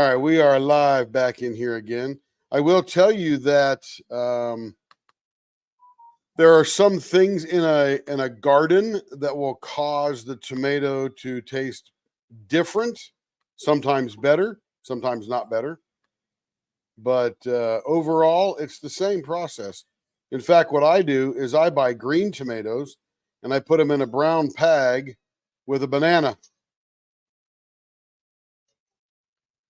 right, we are live back in here again. I will tell you that there are some things in a garden that will cause the tomato to taste different, sometimes better, sometimes not better. But overall, it's the same process. In fact, what I do is I buy green tomatoes and I put them in a brown bag with a banana.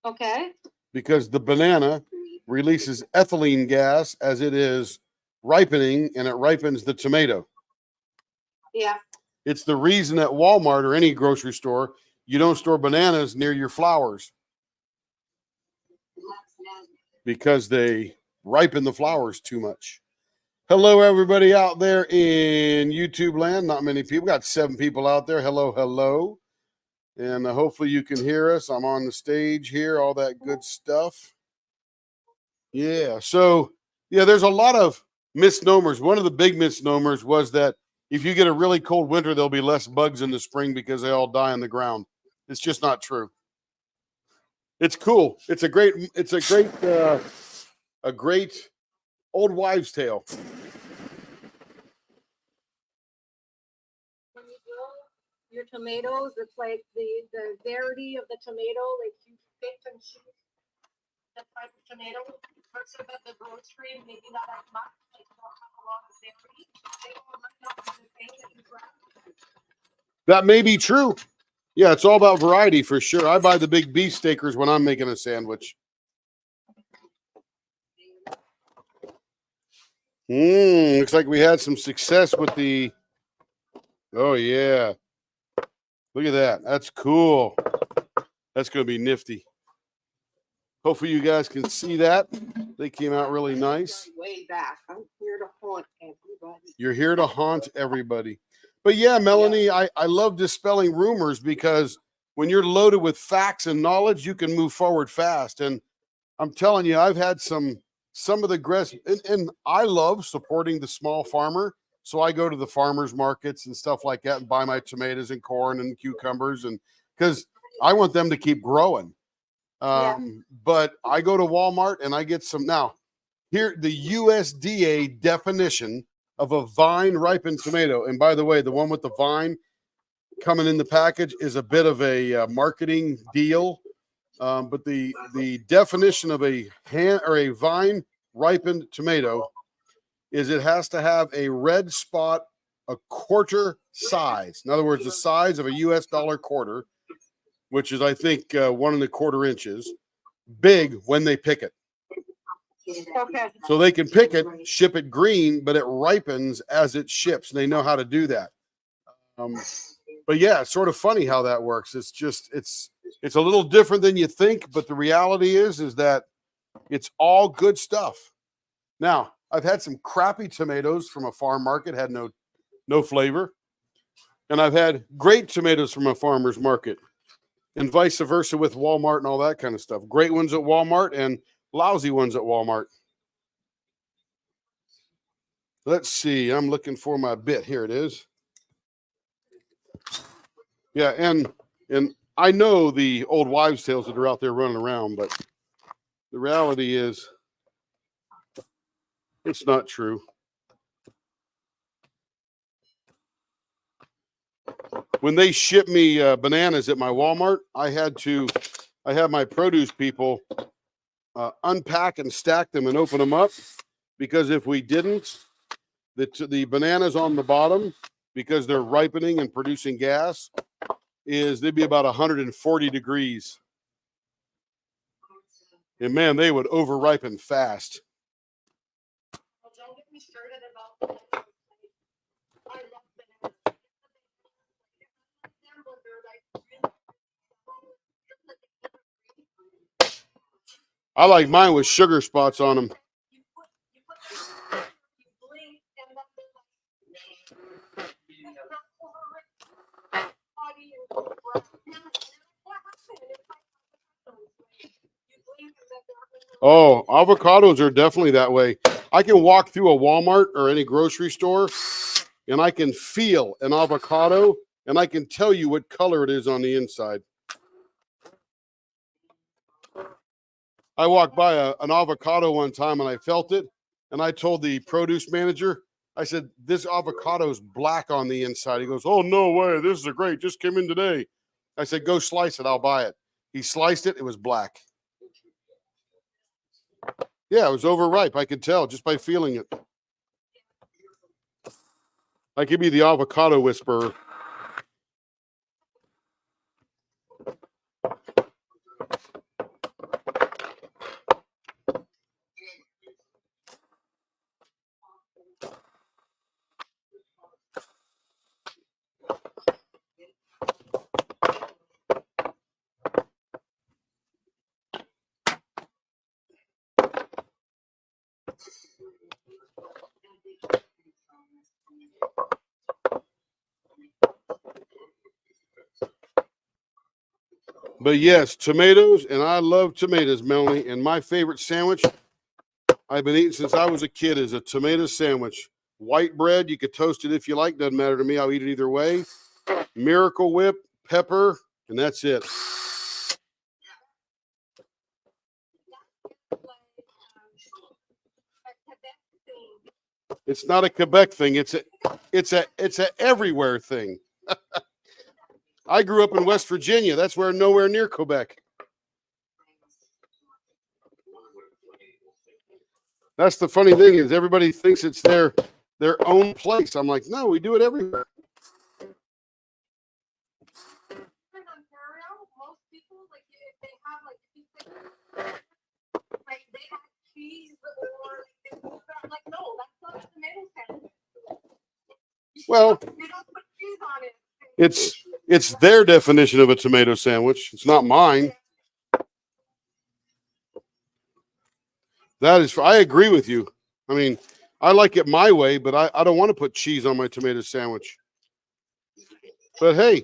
Okay. Because the banana releases ethylene gas as it is ripening, and it ripens the tomato. Yeah. It's the reason at Walmart or any grocery store you don't store bananas near your flowers, because they ripen the flowers too much. Hello, everybody out there in YouTube land. Not many people. Got 7 people out there. Hello, hello. And hopefully you can hear us. I'm on the stage here, all that good stuff. Yeah. So, yeah, there's a lot of misnomers. One of the big misnomers was that if you get a really cold winter, there'll be less bugs in the spring because they all die on the ground. It's just not true. It's cool. It's a great old wives' tale. When you grow your tomatoes, it's like the variety of the tomato, like you pick and choose the type of tomato versus at the grocery, maybe not as much, like you don't have a lot of variety. They all might not be the same that you grab. That may be true. Yeah, it's all about variety for sure. I buy the big beef steakers when I'm making a sandwich. Looks like we had some success with the. Oh yeah, look at that. That's cool. That's going to be nifty. Hopefully you guys can see that. They came out really nice. Way back. I'm here to haunt everybody. You're here to haunt everybody. But yeah, Melanie, yeah. I love dispelling rumors, because when you're loaded with facts and knowledge, you can move forward fast. And I'm telling you, I've had some of the and I love supporting the small farmer. So I go to the farmers markets and stuff like that and buy my tomatoes and corn and cucumbers, and because I want them to keep growing. But I go to Walmart and I get some. Now, here, the USDA definition of a vine ripened tomato. And by the way, the one with the vine coming in the package is a bit of a marketing deal. But the definition of a vine ripened tomato is it has to have a red spot a quarter size. In other words, the size of a US dollar quarter, which is, I think, 1¼ inches big when they pick it. Okay. So they can pick it, ship it green, but it ripens as it ships. And they know how to do that. But yeah, it's sort of funny how that works. It's just, it's a little different than you think, but the reality is that it's all good stuff. Now, I've had some crappy tomatoes from a farm market, had no flavor. And I've had great tomatoes from a farmer's market, and vice versa with Walmart and all that kind of stuff. Great ones at Walmart and lousy ones at Walmart. Let's see. I'm looking for my bit. Here it is. Yeah, and I know the old wives' tales that are out there running around, but the reality is it's not true. When they ship me bananas at my Walmart, I have my produce people unpack and stack them and open them up, because if we didn't, the bananas on the bottom, because they're ripening and producing gas, they'd be about 140 degrees. And man, they would over ripen fast. Well, don't get me started about that. I love bananas. I like mine with sugar spots on them. Oh, avocados are definitely that way. I can walk through a Walmart or any grocery store and I can feel an avocado and I can tell you what color it is on the inside. I walked by an avocado one time and I felt it. And I told the produce manager, I said, this avocado is black on the inside. He goes, oh, no way. This is a great. Just came in today. I said, go slice it. I'll buy it. He sliced it. It was black. Yeah, it was overripe. I could tell just by feeling it. I could be the avocado whisperer. But yes, tomatoes, and I love tomatoes, Melanie. And my favorite sandwich I've been eating since I was a kid is a tomato sandwich. White bread, you could toast it if you like, doesn't matter to me. I'll eat it either way. Miracle Whip, pepper, and that's it. It's not a Quebec thing. It's a everywhere thing. I grew up in West Virginia. That's where nowhere near Quebec. That's the funny thing is everybody thinks it's their own place. I'm like, no, we do it everywhere. In Ontario, most people like if they have like they have cheese or like no, that's not a tomato sandwich. Well, You don't put cheese on it. it's their definition of a tomato sandwich. It's not mine. That is, I agree with you. I mean, I like it my way, but I don't want to put cheese on my tomato sandwich. But hey,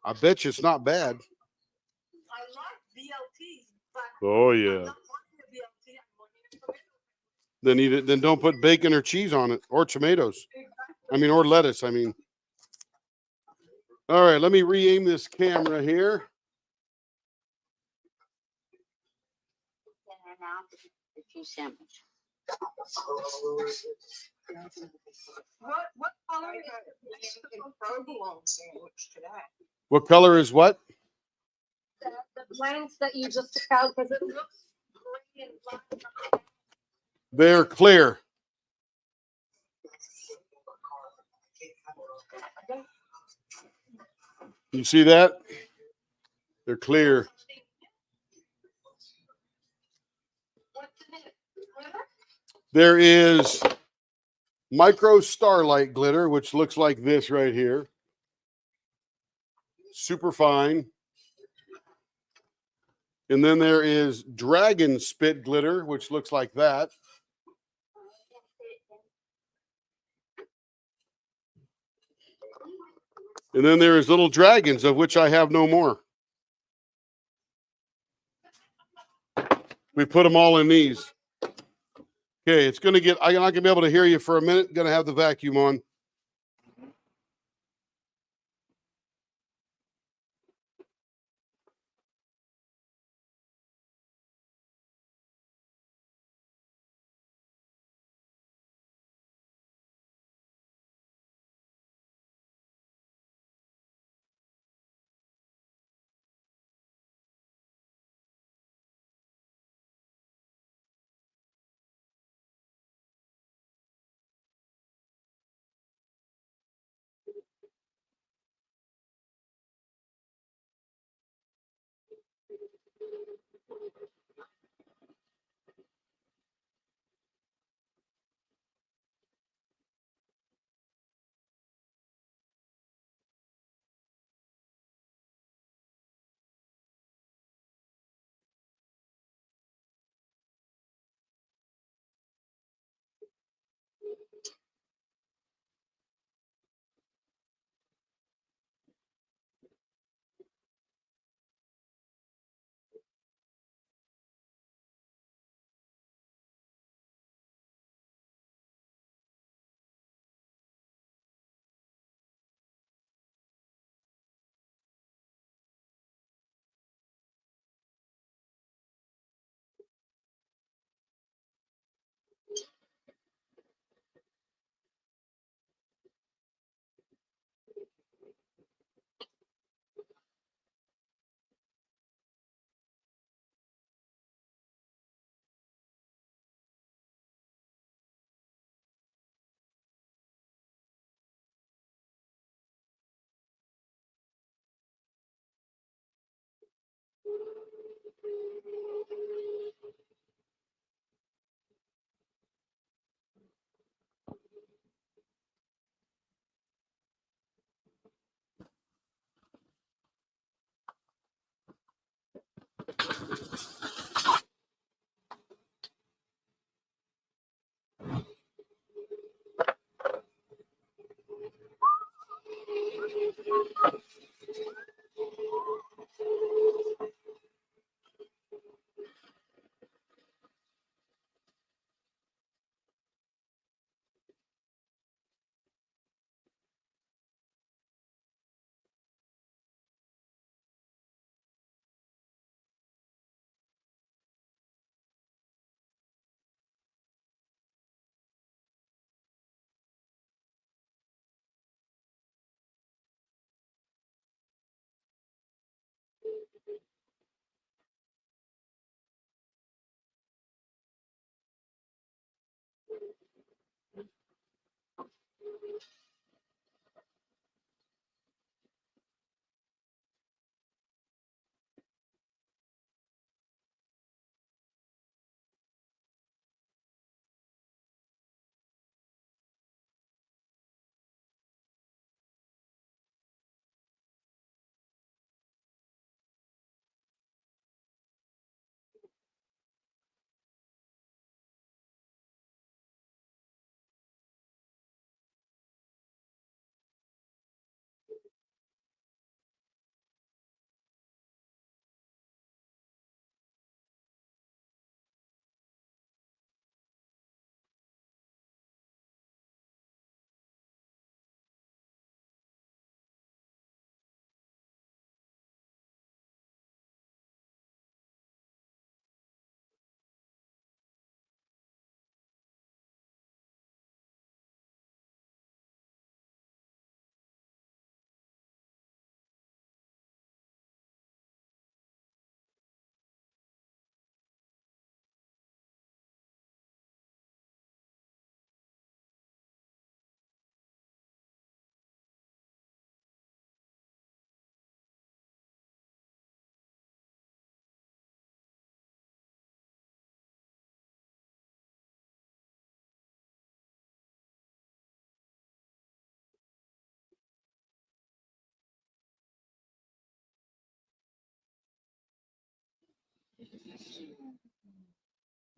I bet you it's not bad. I love BLT, but Oh I'm yeah. not wanting a BLT. I'm wanting a tomato. Then eat it. Then don't put bacon or cheese on it or tomatoes. I mean, or lettuce. I mean. All right, let me re-aim this camera here. Dinner now, the cheese sandwich. What color is the provolone sandwich today? What color is what? The blanks that you just took out because it looks gray and black. They're clear. You see that? They're clear. What's in it? Glitter? There is micro starlight glitter, which looks like this right here. Super fine. And then there is dragon spit glitter, which looks like that. And then there is little dragons, of which I have no more. We put them all in these. Okay, it's going to get, I'm not going to be able to hear you for a minute. Going to have the vacuum on.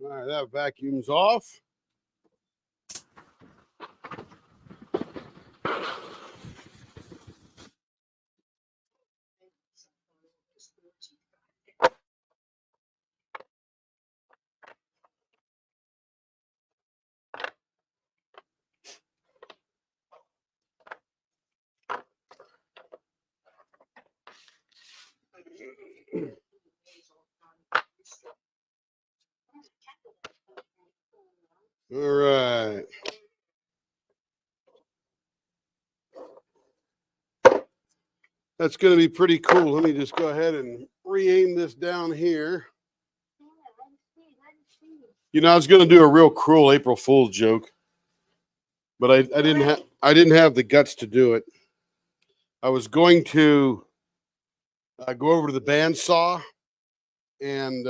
All right, that vacuum's off. All right. That's going to be pretty cool. Let me just go ahead and re-aim this down here. You know, I was going to do a real cruel April Fool's joke, but I didn't have the guts to do it. I was going to go over to the bandsaw and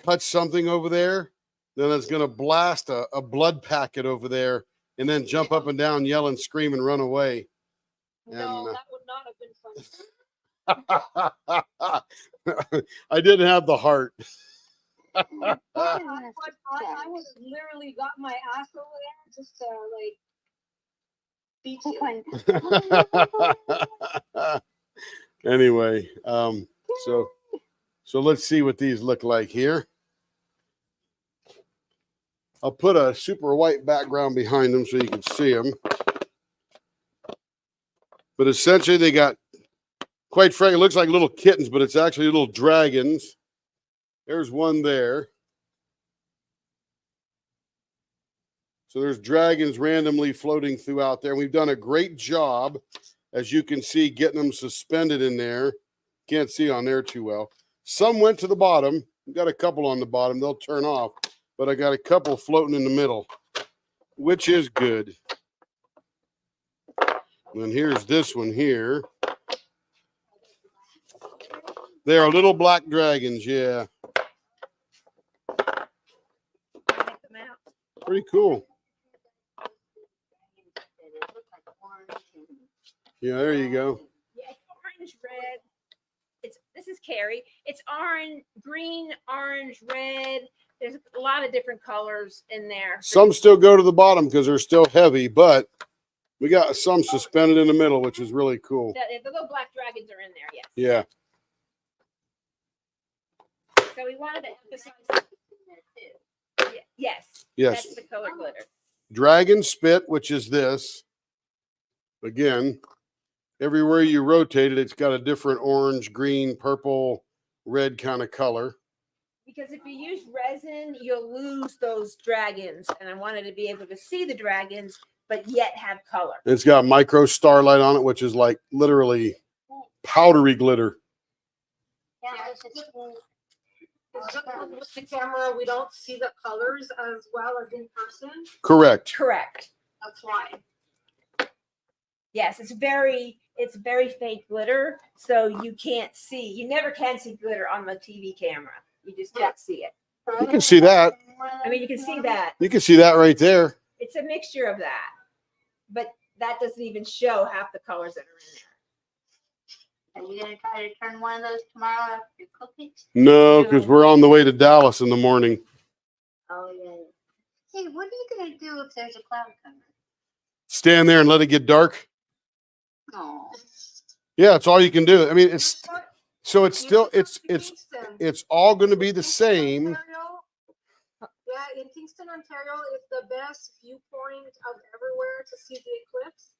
cut something over there. Then I was going to blast a blood packet over there and then jump up and down, yell and scream and run away. No, And, that would not have been fun. I didn't have the heart. I would have literally got my ass over there just to like beat you. Anyway, so let's see what these look like here. I'll put a super white background behind them so you can see them. But essentially they got, quite frankly, it looks like little kittens, but it's actually little dragons. There's one there. So there's dragons randomly floating throughout there. We've done a great job, as you can see, getting them suspended in there. Can't see on there too well. Some went to the bottom. We've got a couple on the bottom. They'll turn off. But I got a couple floating in the middle, which is good. And here's this one here. They are little black dragons, yeah. Pretty cool. Yeah, there you go. Yeah, it's orange, red. This is Carrie. It's orange, green, orange, red. There's a lot of different colors in there. Some still go to the bottom because they're still heavy, but we got some suspended in the middle, which is really cool. The little black dragons are in there, yes. Yeah. So we wanted to emphasize. Yes. Yes. That's the color glitter. Dragon spit, which is this. Again, everywhere you rotate it, it's got a different orange, green, purple, red kind of color. Because if you use resin, you'll lose those dragons. And I wanted to be able to see the dragons, but yet have color. It's got micro starlight on it, which is like literally powdery glitter. It's just with the camera, we don't see the colors as well as in person. Correct. Correct. That's why. Yes, it's very fake glitter, so you can't see. You never can see glitter on the TV camera. You just can't see it. You can see that. I mean, you can see that. You can see that right there. It's a mixture of that, but that doesn't even show half the colors that are in there. Are you gonna try to turn one of those tomorrow after you cook it? No, because we're on the way to Dallas in the morning. Oh yeah. Hey, what are you gonna do if there's a cloud cover? Stand there and let it get dark. Oh. Yeah, it's all you can do. I mean, it's so it's You still can come to it's Kingston. all going to be the same. Ontario, yeah, in Kingston, Ontario is the best viewpoint of everywhere to see the eclipse.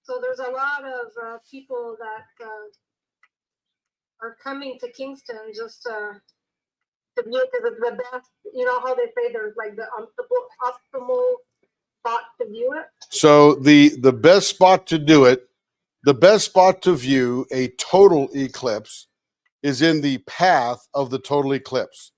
So there's a lot of people that are coming to Kingston just to view it because it's the best. You know how they say there's like the optimal spot to view it. So the best spot to do it, the best spot to view a total eclipse is in the path of the total eclipse.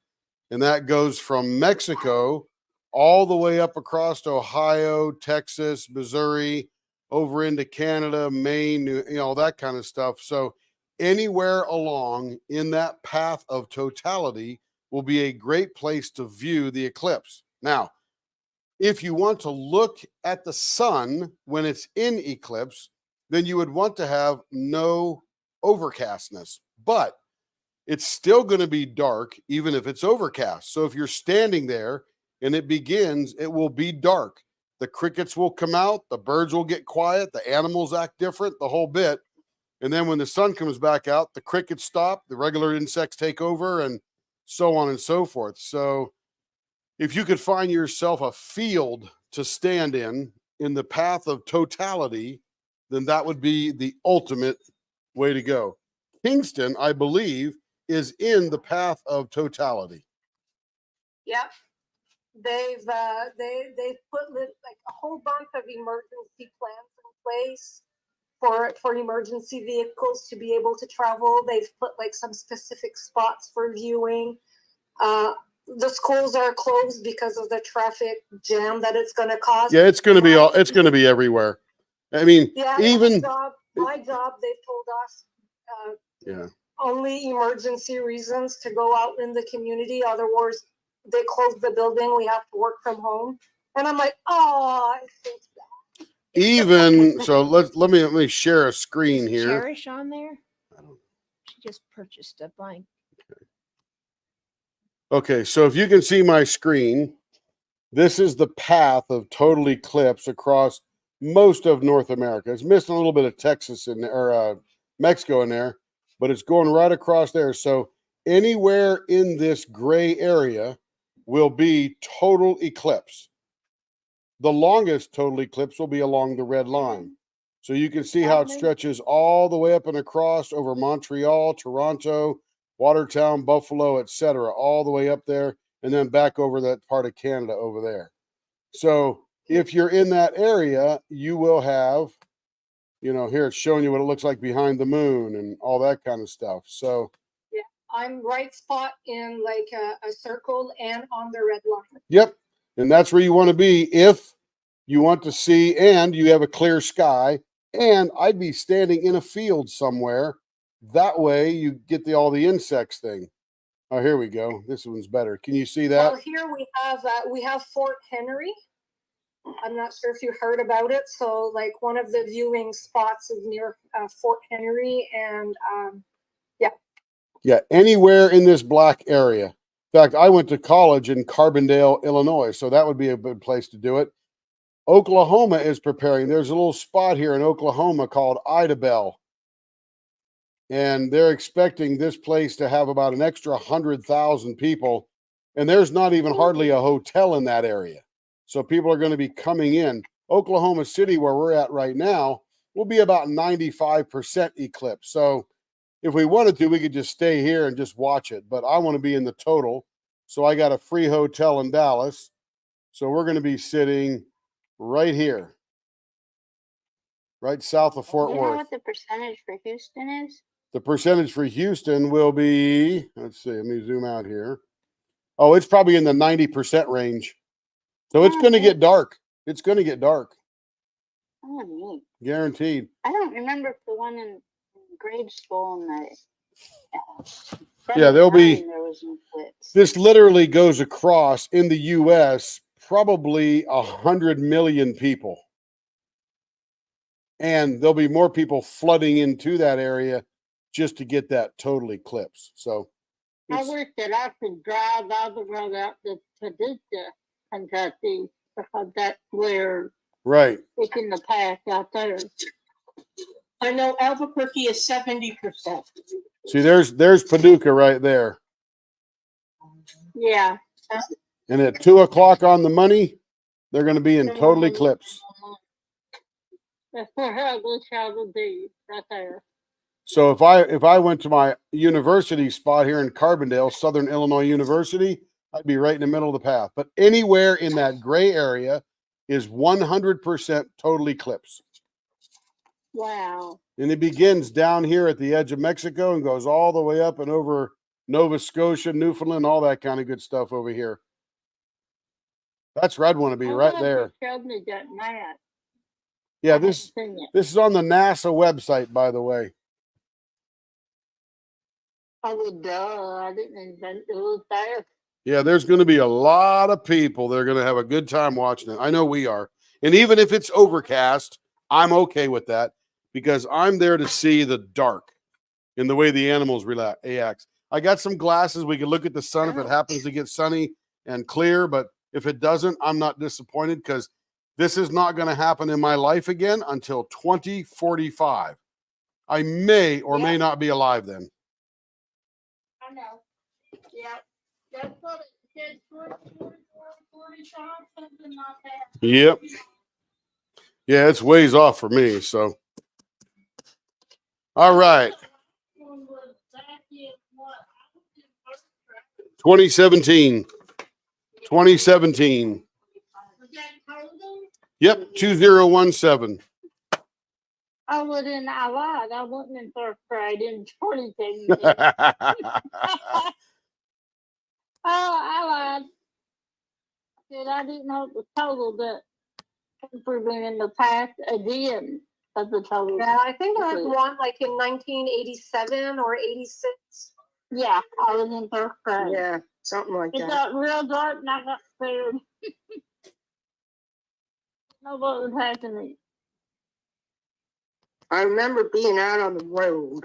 And that goes from Mexico all the way up across to Ohio, Texas, Missouri, over into Canada, Maine, that kind of stuff. So anywhere along in that path of totality will be a great place to view the eclipse. Now, if you want to look at the sun when it's in eclipse, then you would want to have no overcastness. But it's still going to be dark, even if it's overcast. So if you're standing there and it begins, it will be dark. The crickets will come out, the birds will get quiet, the animals act different, the whole bit. And then when the sun comes back out, the crickets stop, the regular insects take over, and so on and so forth. So if you could find yourself a field to stand in the path of totality, then that would be the ultimate way to go. Kingston, I believe, is in the path of totality. Yep. They've put like a whole bunch of emergency plans in place for emergency vehicles to be able to travel. They've put like some specific spots for viewing. The schools are closed because of the traffic jam that it's going to cause. Yeah, it's going to be all. It's going to be everywhere. I mean, Yeah, even my job, they've told us yeah. only emergency reasons to go out in the community. Otherwise, they close the building. We have to work from home. And I'm like, oh, I think that. Even so, let me share a screen here. Cherish on there? I don't- She just purchased a blank. Okay, so if you can see my screen, this is the path of total eclipse across most of North America. It's missing a little bit of Texas in there, or Mexico in there, but it's going right across there. So anywhere in this gray area will be total eclipse. The longest total eclipse will be along the red line. So you can see how it stretches all the way up and across over Montreal, Toronto, Watertown, Buffalo, etc., all the way up there, and then back over that part of Canada over there. So if you're in that area, you will have, here it's showing you what it looks like behind the moon and all that kind of stuff. So I'm right spot in like a circle and on the red line. yep. And that's where you want to be if you want to see and you have a clear sky. And I'd be standing in a field somewhere. That way you get all the insects thing. Oh, here we go. This one's better. Can you see that? Well, here we have Fort Henry. I'm not sure if you heard about it. So like one of the viewing spots is near Fort Henry, and Yeah, anywhere in this black area. In fact, I went to college in Carbondale, Illinois, so that would be a good place to do it. Oklahoma is preparing. There's a little spot here in Oklahoma called Idabel. And they're expecting this place to have about an extra 100,000 people. And there's not even hardly a hotel in that area. So people are going to be coming in. Oklahoma City, where we're at right now, will be about 95% eclipse. So if we wanted to, we could just stay here and just watch it. But I want to be in the total. So I got a free hotel in Dallas. So we're going to be sitting right here, right south of Fort You know Worth. what the percentage for Houston is? The percentage for Houston will be, let's see, let me zoom out here. Oh, it's probably in the 90% range. So it's going to get dark. It's going to get dark. Oh, neat. Guaranteed. I don't remember if the one in grade school and Yeah, there'll be, there was an eclipse. this literally goes across in the US, probably 100 million people. And there'll be more people flooding into that area just to get that total eclipse. So I wish that I could drive all the way out to Paducah, Kentucky, because that's where right. it's in the path out there. I know Albuquerque is 70%. See, there's Paducah right there. Yeah. And at 2 o'clock on the money, they're going to be in total eclipse. That's where Hell's Shadow be, right there. So if I went to my university spot here in Carbondale, Southern Illinois University, I'd be right in the middle of the path. But anywhere in that gray area is 100% total eclipse. Wow. And it begins down here at the edge of Mexico and goes all the way up and over Nova Scotia, Newfoundland, all that kind of good stuff over here. That's where I'd want to be, right there. Showed me that map. Yeah, I this haven't seen it. is on the NASA website, by the way. I was duh. I didn't invent it was there. Yeah, there's going to be a lot of people that are going to have a good time watching it. I know we are. And even if it's overcast, I'm okay with that because I'm there to see the dark and the way the animals react. I got some glasses. We can look at the sun if it happens to get sunny and clear. But if it doesn't, I'm not disappointed because this is not going to happen in my life again until 2045. I may or may not be alive then. I know. Yeah, that's what it said, 45, something like that. Yep. Yeah, it's ways off for me. So, all right. One was back in what? I was in first grade. 2017. 2017. Was that COVID? Yep. 2017. I was in, I lied, I wasn't in first grade in 2017. Oh, I lied. Said I didn't know it was total, but improving in the past again of the total. Yeah, I think I had one like in 1987 or 86. Yeah, I was in first grade. Yeah, something like It that. got real dark and I got scared. Know what was happening. I remember being out on the road.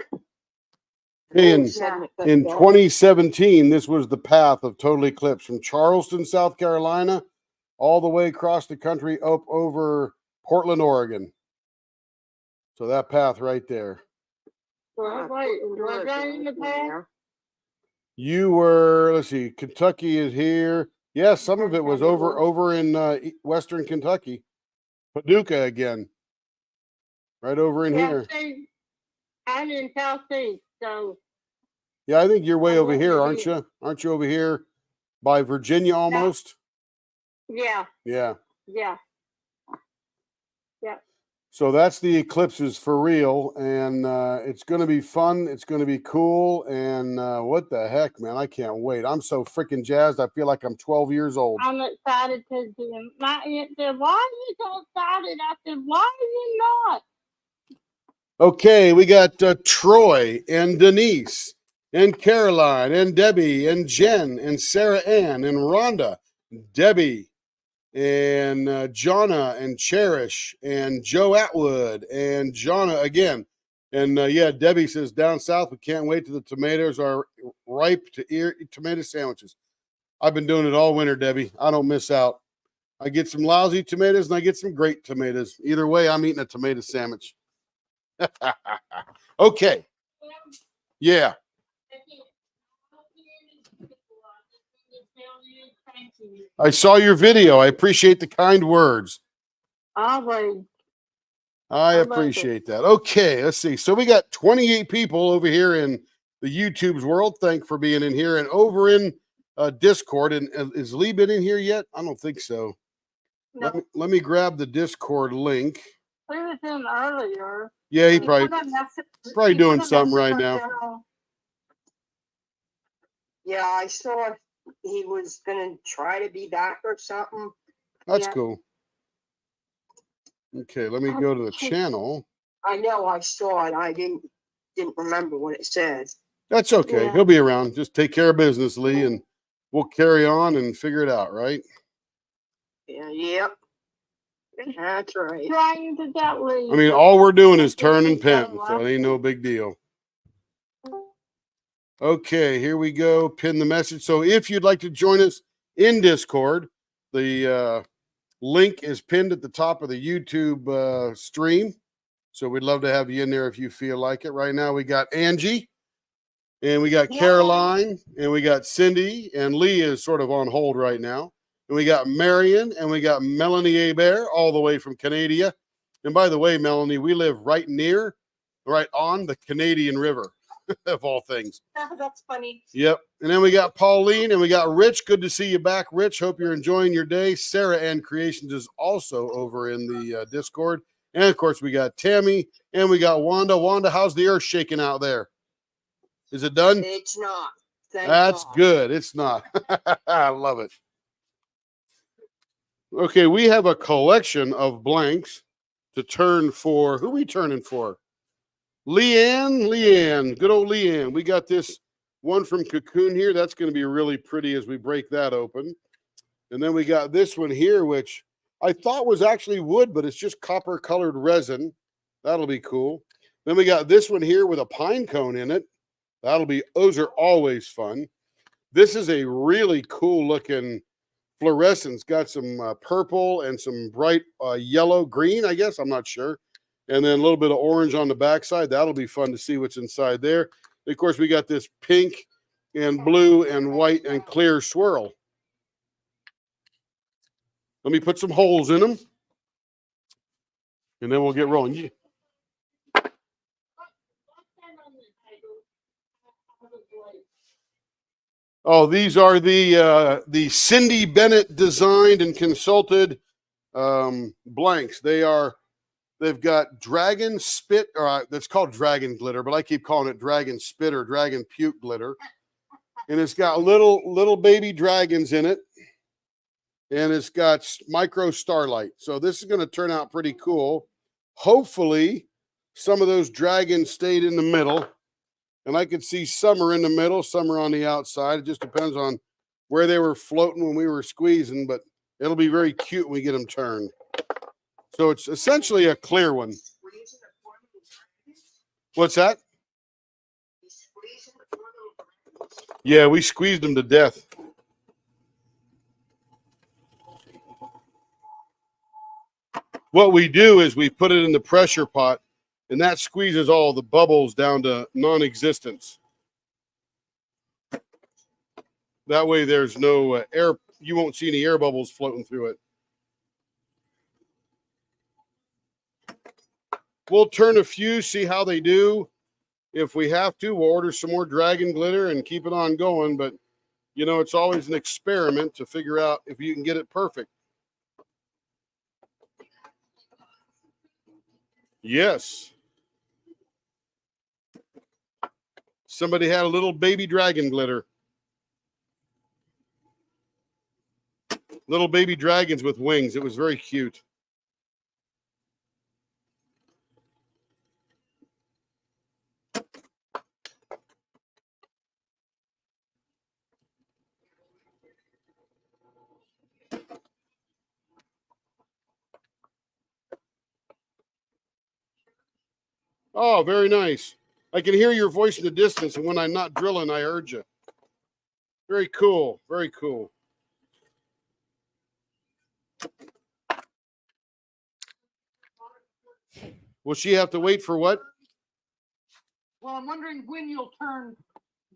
In Sudden it got in dark. 2017, this was the path of total eclipse from Charleston, South Carolina, all the way across the country up over Portland, Oregon. So that path right there. Well, wait, was that in the past? You were, let's see, Kentucky is here. Yeah, some of it was over in Western Kentucky. Paducah again. Right over in Yeah, here. see, I'm in Southeast, so Yeah, I think you're way I'm over here, over aren't here. you? Aren't you over here by Virginia almost? yeah, Yeah. yeah. So that's the eclipses for real, and it's going to be fun. It's going to be cool, and what the heck, man! I can't wait. I'm so freaking jazzed. I feel like I'm 12 years old. I'm excited to do them. My aunt said, "Why are you so excited?" I said, "Why are you not?" Okay, we got Troy and Denise and Caroline and Debbie and Jen and Sarah Ann and Rhonda, Debbie and Jonna and Cherish and Joe Atwood and Jonna again. And yeah, Debbie says down south, we can't wait till the tomatoes are ripe to eat tomato sandwiches. I've been doing it all winter, Debbie. I don't miss out. I get some lousy tomatoes and I get some great tomatoes. Either way, I'm eating a tomato sandwich. Okay. Yeah. I saw your video. I appreciate the kind words. Always. I How about appreciate that. Okay, let's see. So we got 28 people over here in the YouTube's world. Thank for being in here and over in Discord. And is Lee been in here yet? I don't think so. No. Let me grab the Discord link. He was in earlier. Yeah, he We probably put a message- probably we doing put a something message right on now. general. Yeah, I saw he was gonna try to be back or something. That's Yeah. cool. Okay, let me go to the channel. I know I saw it. I didn't remember what it said. That's okay. Yeah. He'll be around. Just take care of business, Lee, and we'll carry on and figure it out, right? Yeah, yep. That's right. Trying to get Lee. I mean, all we're doing is That's what turning she pens, said so it last ain't no big deal. Okay, here we go. Pin the message. So if you'd like to join us in Discord, the link is pinned at the top of the YouTube stream. So we'd love to have you in there if you feel like it. Right now we got Angie and we got Yeah. Caroline and we got Cindy, and Lee is sort of on hold right now. And we got Marion and we got Melanie Hebert all the way from Canada. And by the way, Melanie, we live right on the Canadian River of all things. That's funny. Yep. And then we got Pauline and we got Rich. Good to see you back, Rich. Hope you're enjoying your day. Sarah Ann Creations is also over in the Discord. And of course, we got Tammy and we got Wanda. Wanda, how's the earth shaking out there? Is it done? It's not. Thank That's God. good. It's not. I love it. Okay, we have a collection of blanks to turn for. Who we turning for? Leanne, good old Leanne. We got this one from Cocoon here. That's going to be really pretty as we break that open. And then we got this one here, which I thought was actually wood, but it's just copper colored resin. That'll be cool. Then we got this one here with a pine cone in it. Those are always fun. This is a really cool looking fluorescence. Got some purple and some bright yellow, green, I guess. I'm not sure. And then a little bit of orange on the backside. That'll be fun to see what's inside there. Of course, we got this pink and blue and white and clear swirl. Let me put some holes in them, and then we'll get rolling. Oh, these are the Cindy Bennett designed and consulted blanks. They've got dragon spit, or that's called dragon glitter, but I keep calling it dragon spit or dragon puke glitter. And it's got little baby dragons in it, and it's got micro starlight. So this is going to turn out pretty cool. Hopefully, some of those dragons stayed in the middle. And I could see some are in the middle, some are on the outside. It just depends on where they were floating when we were squeezing, but it'll be very cute when we get them turned. So it's essentially a clear one. What's that? Yeah, we squeezed them to death. What we do is we put it in the pressure pot, and that squeezes all the bubbles down to non-existence. That way there's no air. You won't see any air bubbles floating through it. We'll turn a few, see how they do. If we have to, we'll order some more dragon glitter and keep it on going. But, you know, it's always an experiment to figure out if you can get it perfect. Yes. Somebody had a little baby dragon glitter. Little baby dragons with wings. It was very cute. Oh, very nice. I can hear your voice in the distance, and when I'm not drilling, I heard you. Very cool. Very cool. Will she have to wait for what? Well, I'm wondering when you'll turn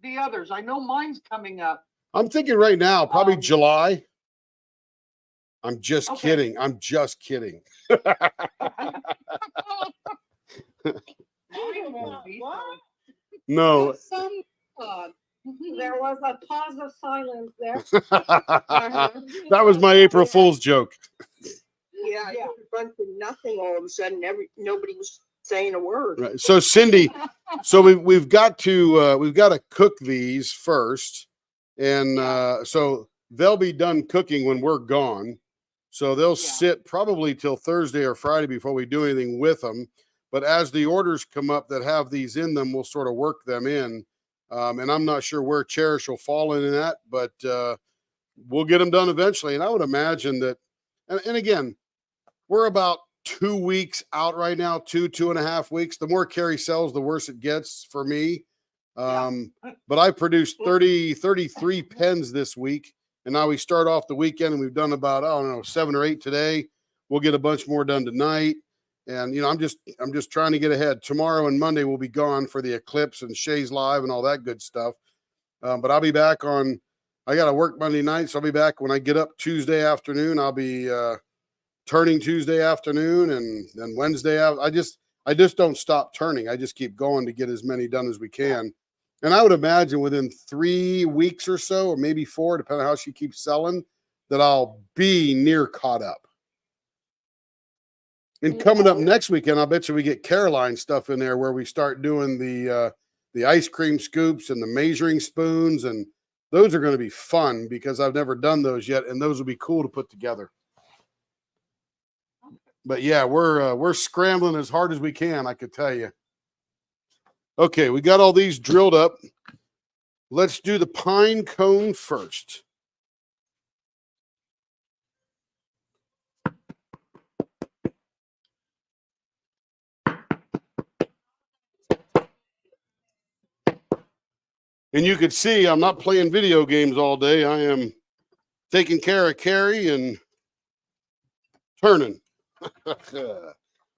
the others. I know mine's coming up. I'm thinking right now, probably July. I'm just Okay. kidding. I'm just kidding. Mine won't be. No. Some, there was a pause of silence there. That was my April Fool's joke. Yeah, it was a bunch of nothing all of a sudden. Nobody was saying a word. Right. So Cindy, so we've got to cook these first, and so they'll be done cooking when we're gone. So they'll sit probably till Thursday or Friday before we do anything with them. But as the orders come up that have these in them, we'll sort of work them in. And I'm not sure where Cherish will fall in that, but we'll get them done eventually. And I would imagine that, and again, we're about 2 weeks out right now, 2.5 weeks. The more Carrie sells, the worse it gets for me. But I produced 33 pens this week. And now we start off the weekend and we've done about, I don't know, 7 or 8 today. We'll get a bunch more done tonight. And, you know, I'm just trying to get ahead. Tomorrow and Monday we'll be gone for the eclipse and Shays Live and all that good stuff. But I'll be back I got to work Monday night. So I'll be back when I get up Tuesday afternoon. I'll be turning Tuesday afternoon and then Wednesday. I just don't stop turning. I just keep going to get as many done as we can. And I would imagine within 3 weeks or so, or maybe 4, depending on how she keeps selling, that I'll be near caught up. And coming up next weekend, I'll bet you we get Caroline stuff in there where we start doing the ice cream scoops and the measuring spoons. And those are going to be fun because I've never done those yet. And those will be cool to put together. But yeah, we're scrambling as hard as we can, I could tell you. Okay, we got all these drilled up. Let's do the pine cone first. And you could see I'm not playing video games all day. I am taking care of Carrie and turning. About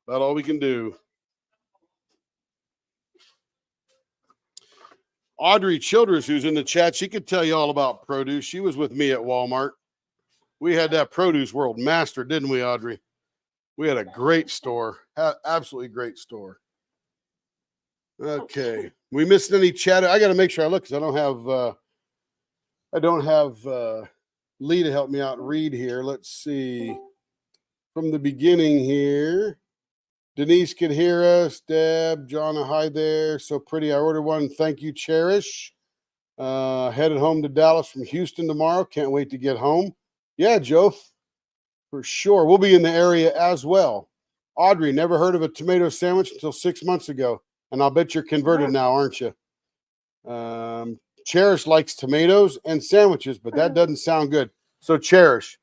all we can do. Audrey Childress, who's in the chat, she could tell you all about produce. She was with me at Walmart. We had that Produce World master, didn't we, Audrey? We had a great store, absolutely great store. Okay, we missed any chat? I got to make sure I look because I don't have Lee to help me out and read here. Let's see from the beginning here. Denise could hear us. Deb, Jonna, hi there. So pretty. I ordered one. Thank you, Cherish. Headed home to Dallas from Houston tomorrow. Can't wait to get home. Yeah, Joe, for sure. We'll be in the area as well. Audrey, never heard of a tomato sandwich until 6 months ago. And I'll bet you're converted now, aren't you? Cherish likes tomatoes and sandwiches, but that doesn't sound good. So Cherish,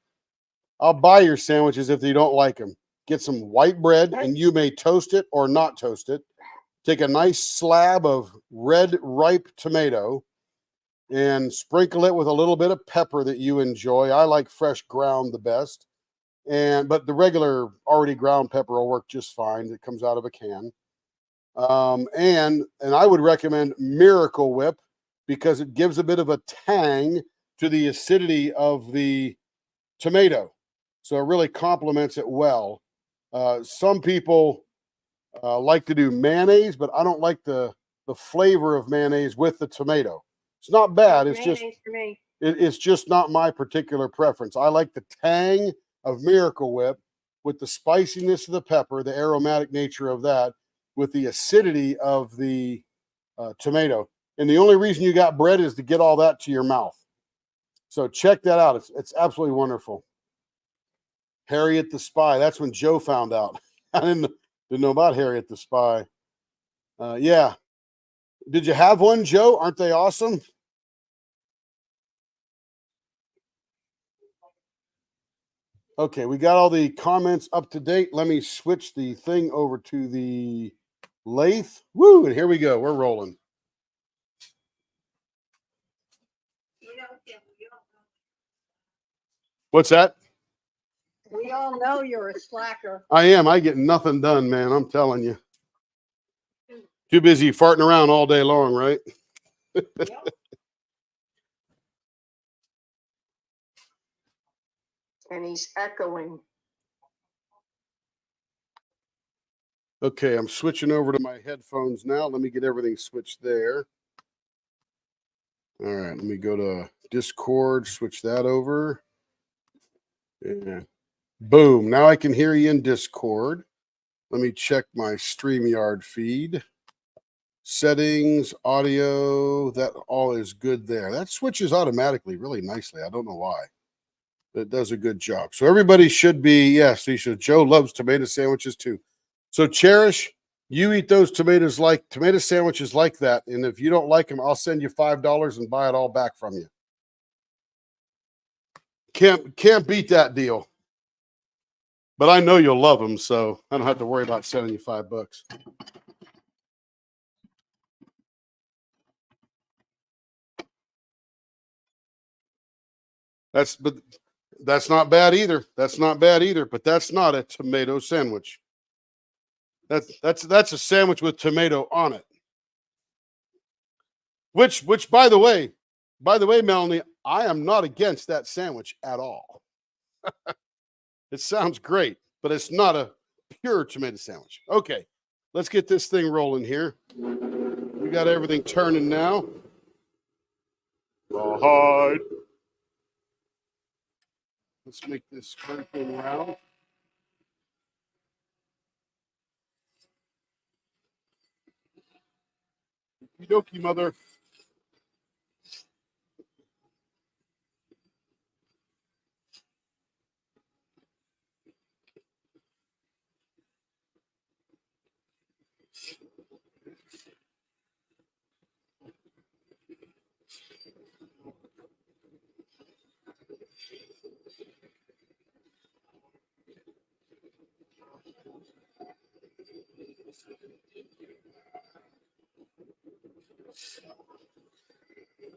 I'll buy your sandwiches if you don't like them. Get some white bread, and you may toast it or not toast it. Take a nice slab of red ripe tomato and sprinkle it with a little bit of pepper that you enjoy. I like fresh ground the best. But the regular already ground pepper will work just fine. It comes out of a can. And I would recommend Miracle Whip because it gives a bit of a tang to the acidity of the tomato. So it really complements it well. Some people like to do mayonnaise, but I don't like the flavor of mayonnaise with the tomato. It's not bad. It's just Mayonnaise for me. it's just not my particular preference. I like the tang of Miracle Whip with the spiciness of the pepper, the aromatic nature of that, with the acidity of the tomato. And the only reason you got bread is to get all that to your mouth. So check that out. It's absolutely wonderful. Harriet the Spy. That's when Joe found out. I didn't know about Harriet the Spy. Yeah. Did you have one, Joe? Aren't they awesome? Okay, we got all the comments up to date. Let me switch the thing over to the lathe. Woo, and here we go. We're rolling. What's that? We all know you're a slacker. I am. I get nothing done, man. I'm telling you. Too busy farting around all day long, right? And he's echoing. Okay, I'm switching over to my headphones now. Let me get everything switched there. All right, let me go to Discord, switch that over. Yeah. Boom. Now I can hear you in Discord. Let me check my StreamYard feed. Settings, audio, that all is good there. That switches automatically really nicely. I don't know why. It does a good job. So everybody should be, yes, Joe loves tomato sandwiches too. So Cherish, you eat those tomato sandwiches like that. And if you don't like them, I'll send you $5 and buy it all back from you. Can't beat that deal. But I know you'll love them, so I don't have to worry about sending you $5. That's not bad either. That's not bad either. But that's not a tomato sandwich. That's a sandwich with tomato on it. Which by the way, Melanie, I am not against that sandwich at all. It sounds great, but it's not a pure tomato sandwich. Okay, let's get this thing rolling here. We got everything turning now. Rawhide. Let's make this square thing round. Okie mother.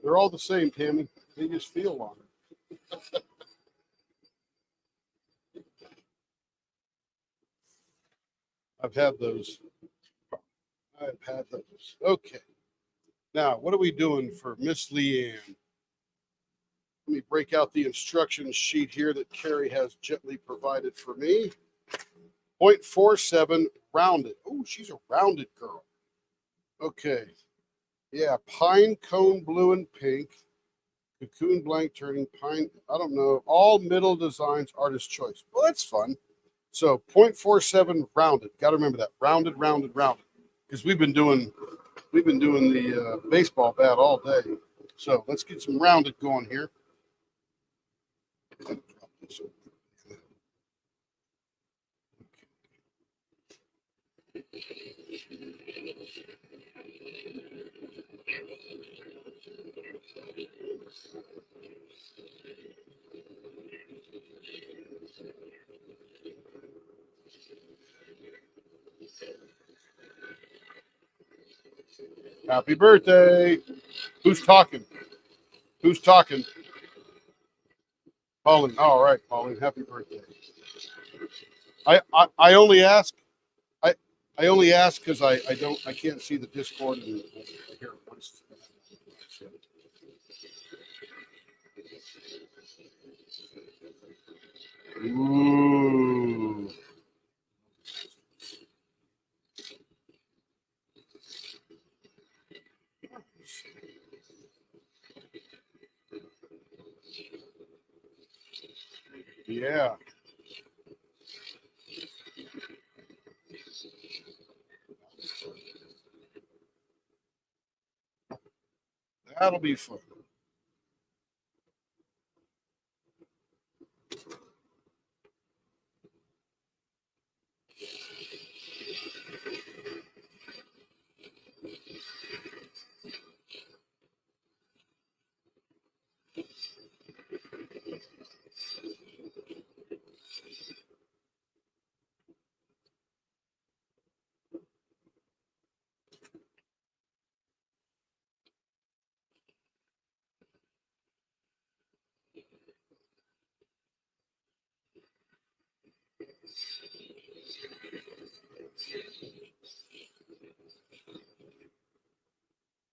They're all the same, Tammy. They just feel longer. I've had those. I've had those. Okay. Now, what are we doing for Miss Leanne? Let me break out the instruction sheet here that Carrie has gently provided for me. 0.47 rounded. Oh, she's a rounded girl. Okay. Yeah, pine cone blue and pink. Cocoon blank turning pine. I don't know. All middle designs, artist choice. Well, that's fun. So 0.47 rounded. Got to remember that. Rounded, rounded, rounded. Because we've been doing the baseball bat all day. So let's get some rounded going here. Happy birthday. Who's talking? Who's talking? Pauline. All right, Pauline. Happy birthday. I only ask I only ask because I can't see the Discord and here. Ooh. Yeah. That'll be fun.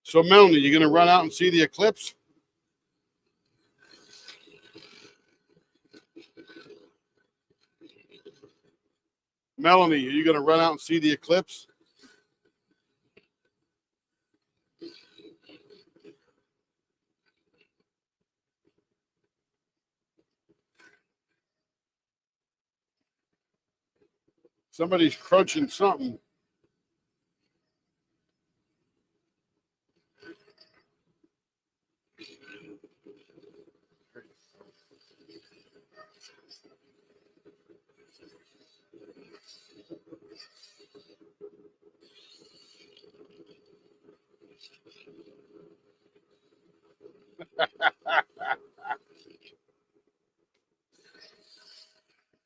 So Melanie, you gonna run out and see the eclipse? Melanie, are you gonna run out and see the eclipse? Somebody's crunching something.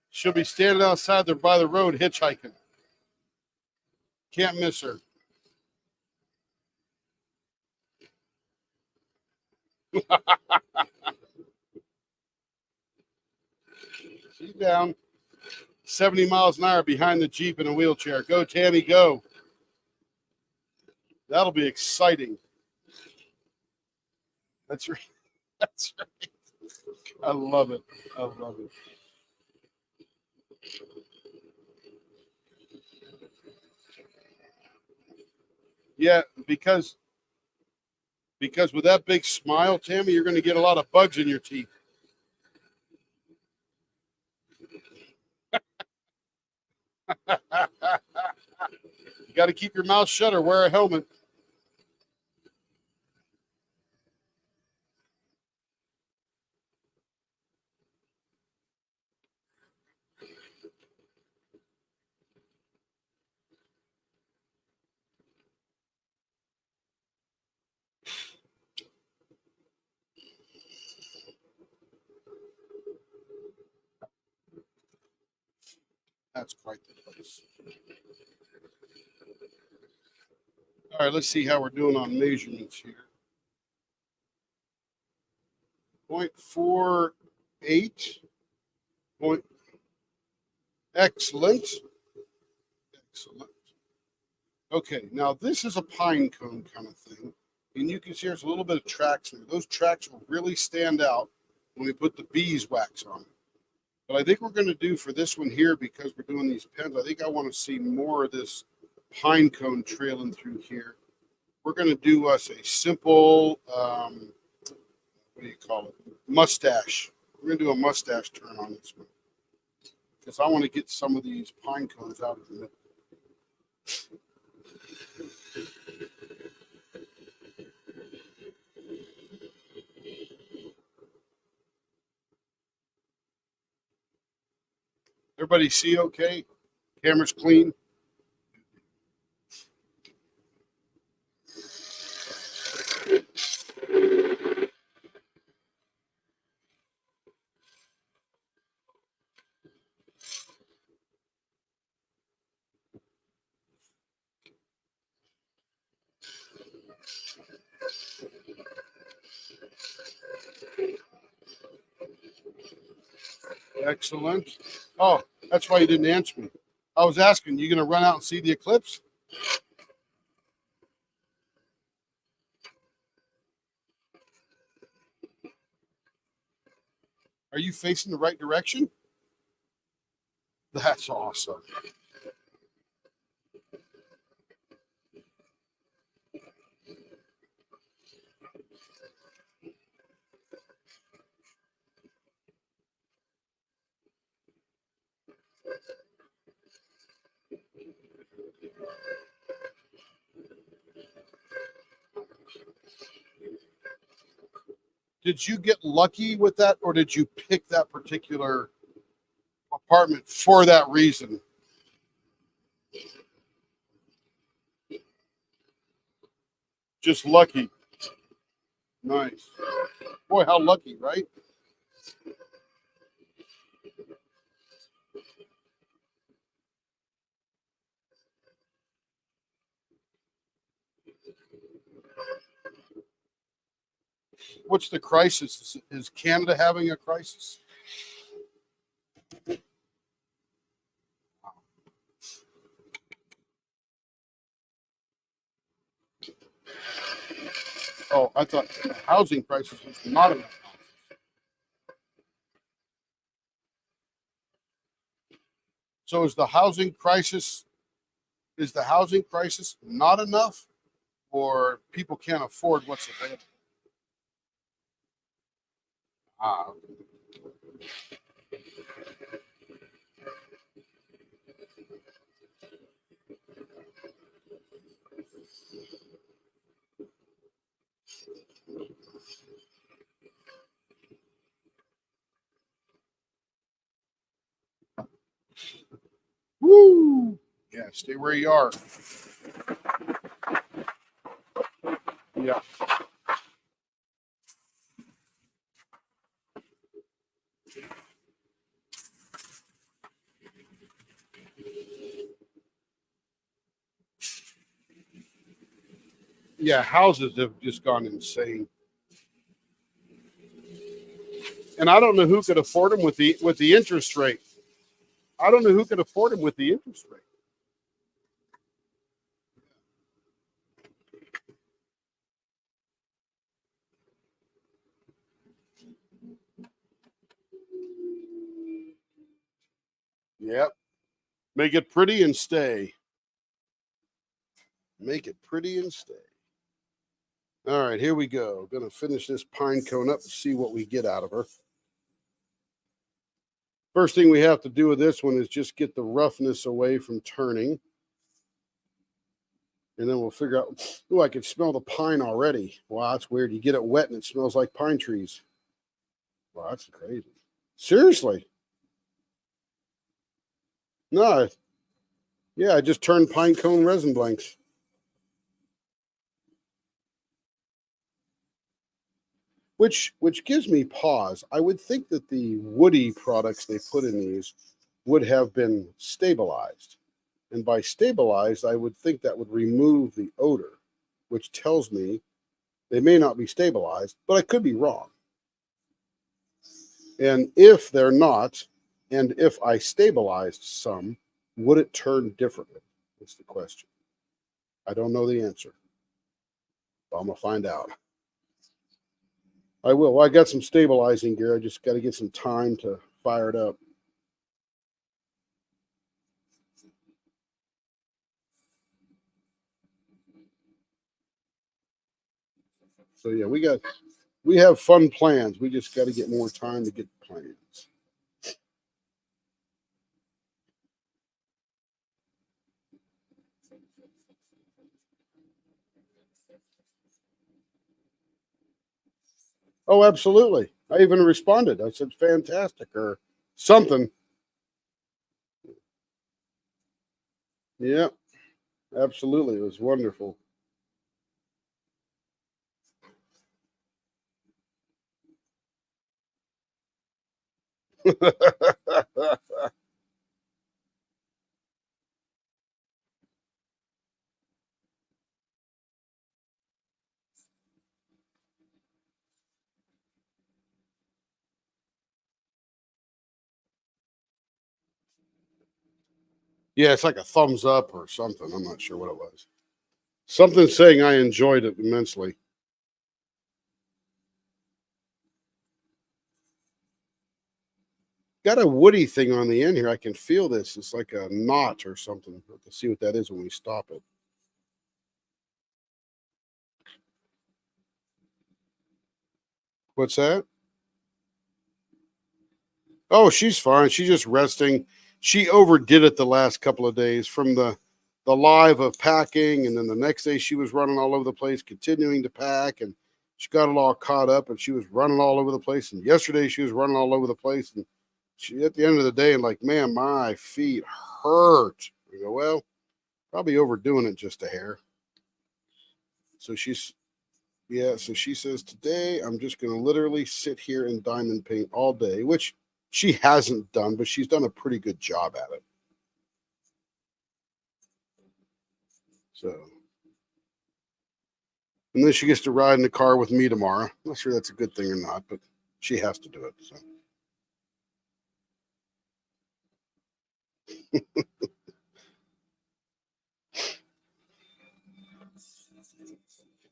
She'll be standing outside there by the road hitchhiking. Can't miss her. She's down 70 miles an hour behind the Jeep in a wheelchair. Go, Tammy, go. That'll be exciting. That's right. That's right. I love it. I love it. Yeah, because with that big smile, Tammy, you're going to get a lot of bugs in your teeth. You got to keep your mouth shut or wear a helmet. That's quite the place. All right, let's see how we're doing on measurements here. 0.48. Point. Excellent. Excellent. Okay, now this is a pine cone kind of thing. And you can see there's a little bit of tracks there. Those tracks will really stand out when we put the beeswax on. But I think we're going to do for this one here, because we're doing these pens, I think I want to see more of this pine cone trailing through here. We're going to do us a simple, what do you call it? Mustache. We're going to do a mustache turn on this one, because I want to get some of these pine cones out of the middle. Everybody see okay? Camera's clean. Excellent. Oh, that's why you didn't answer me. I was asking, you going to run out and see the eclipse? Are you facing the right direction? That's awesome. Did you get lucky with that, or did you pick that particular apartment for that reason? Just lucky. Nice. Boy, how lucky, right? What's the crisis? Is Canada having a crisis? Oh, I thought the housing crisis was not enough houses. So is the housing crisis not enough, or people can't afford what's available? Ah, okay. Woo! Yeah, stay where you are. Yeah. Yeah, houses have just gone insane. And I don't know who could afford them with the interest rate. I don't know who could afford them with the interest rate. Yep. Make it pretty and stay. Make it pretty and stay. All right, here we go. Gonna finish this pine cone up and see what we get out of her. First thing we have to do with this one is just get the roughness away from turning. And then we'll figure out, oh, I can smell the pine already. Wow, that's weird. You get it wet and it smells like pine trees. Wow, that's crazy. Seriously. No. Yeah, I just turned pine cone resin blanks. Which gives me pause. I would think that the woody products they put in these would have been stabilized. And by stabilized, I would think that would remove the odor, which tells me they may not be stabilized, but I could be wrong. And if they're not, and if I stabilized some, would it turn differently? That's the question. I don't know the answer. But I'm going to find out. I will. Well, I got some stabilizing gear. I just got to get some time to fire it up. So yeah, we have fun plans. We just got to get more time to get plans. Oh, absolutely. I even responded. I said fantastic or something. Yeah, absolutely. It was wonderful. Yeah, it's like a thumbs up or something. I'm not sure what it was. Something saying I enjoyed it immensely. Got a woody thing on the end here. I can feel this. It's like a knot or something. We'll have to see what that is when we stop it. What's that? Oh, she's fine. She's just resting. She overdid it the last couple of days from the live of packing, and then the next day she was running all over the place, continuing to pack, and she got it all caught up, and she was running all over the place. And yesterday she was running all over the place, and she at the end of the day, and like, man, my feet hurt. I go, well, probably overdoing it just a hair. So she's yeah, so she says, today I'm just going to literally sit here and diamond paint all day, which she hasn't done, but she's done a pretty good job at it. So, and then she gets to ride in the car with me tomorrow. I'm not sure that's a good thing or not, but she has to do it. So.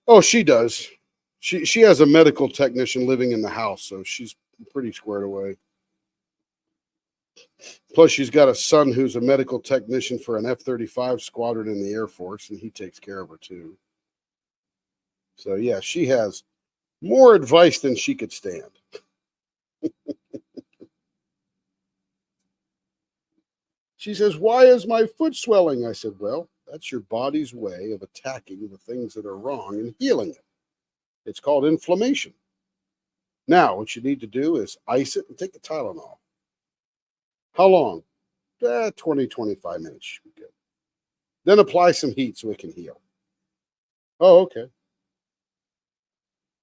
Oh, she does. She has a medical technician living in the house, so she's pretty squared away. Plus, she's got a son who's a medical technician for an F-35 squadron in the Air Force, and he takes care of her too. So yeah, she has more advice than she could stand. She says, "Why is my foot swelling?" I said, "Well, that's your body's way of attacking the things that are wrong and healing it. It's called inflammation. Now, what you need to do is ice it and take the Tylenol. How long? 20, 25 minutes should be good. Then apply some heat so it can heal." Oh, okay.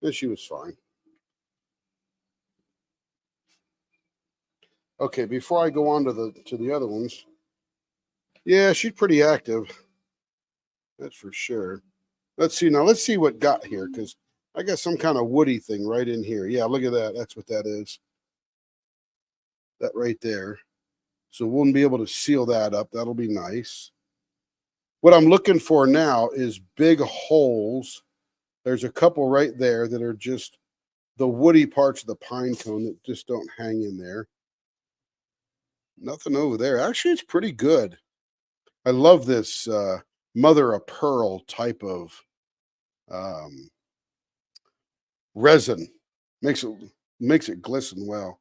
Then she was fine. Okay, before I go on to the other ones, yeah, she's pretty active. That's for sure. Let's see now. Let's see what got here because I got some kind of woody thing right in here. Yeah, look at that. That's what that is. That right there. So we'll be able to seal that up. That'll be nice. What I'm looking for now is big holes. There's a couple right there that are just the woody parts of the pine cone that just don't hang in there. Nothing over there. Actually, it's pretty good. I love this mother of pearl type of um, resin. Makes it glisten well.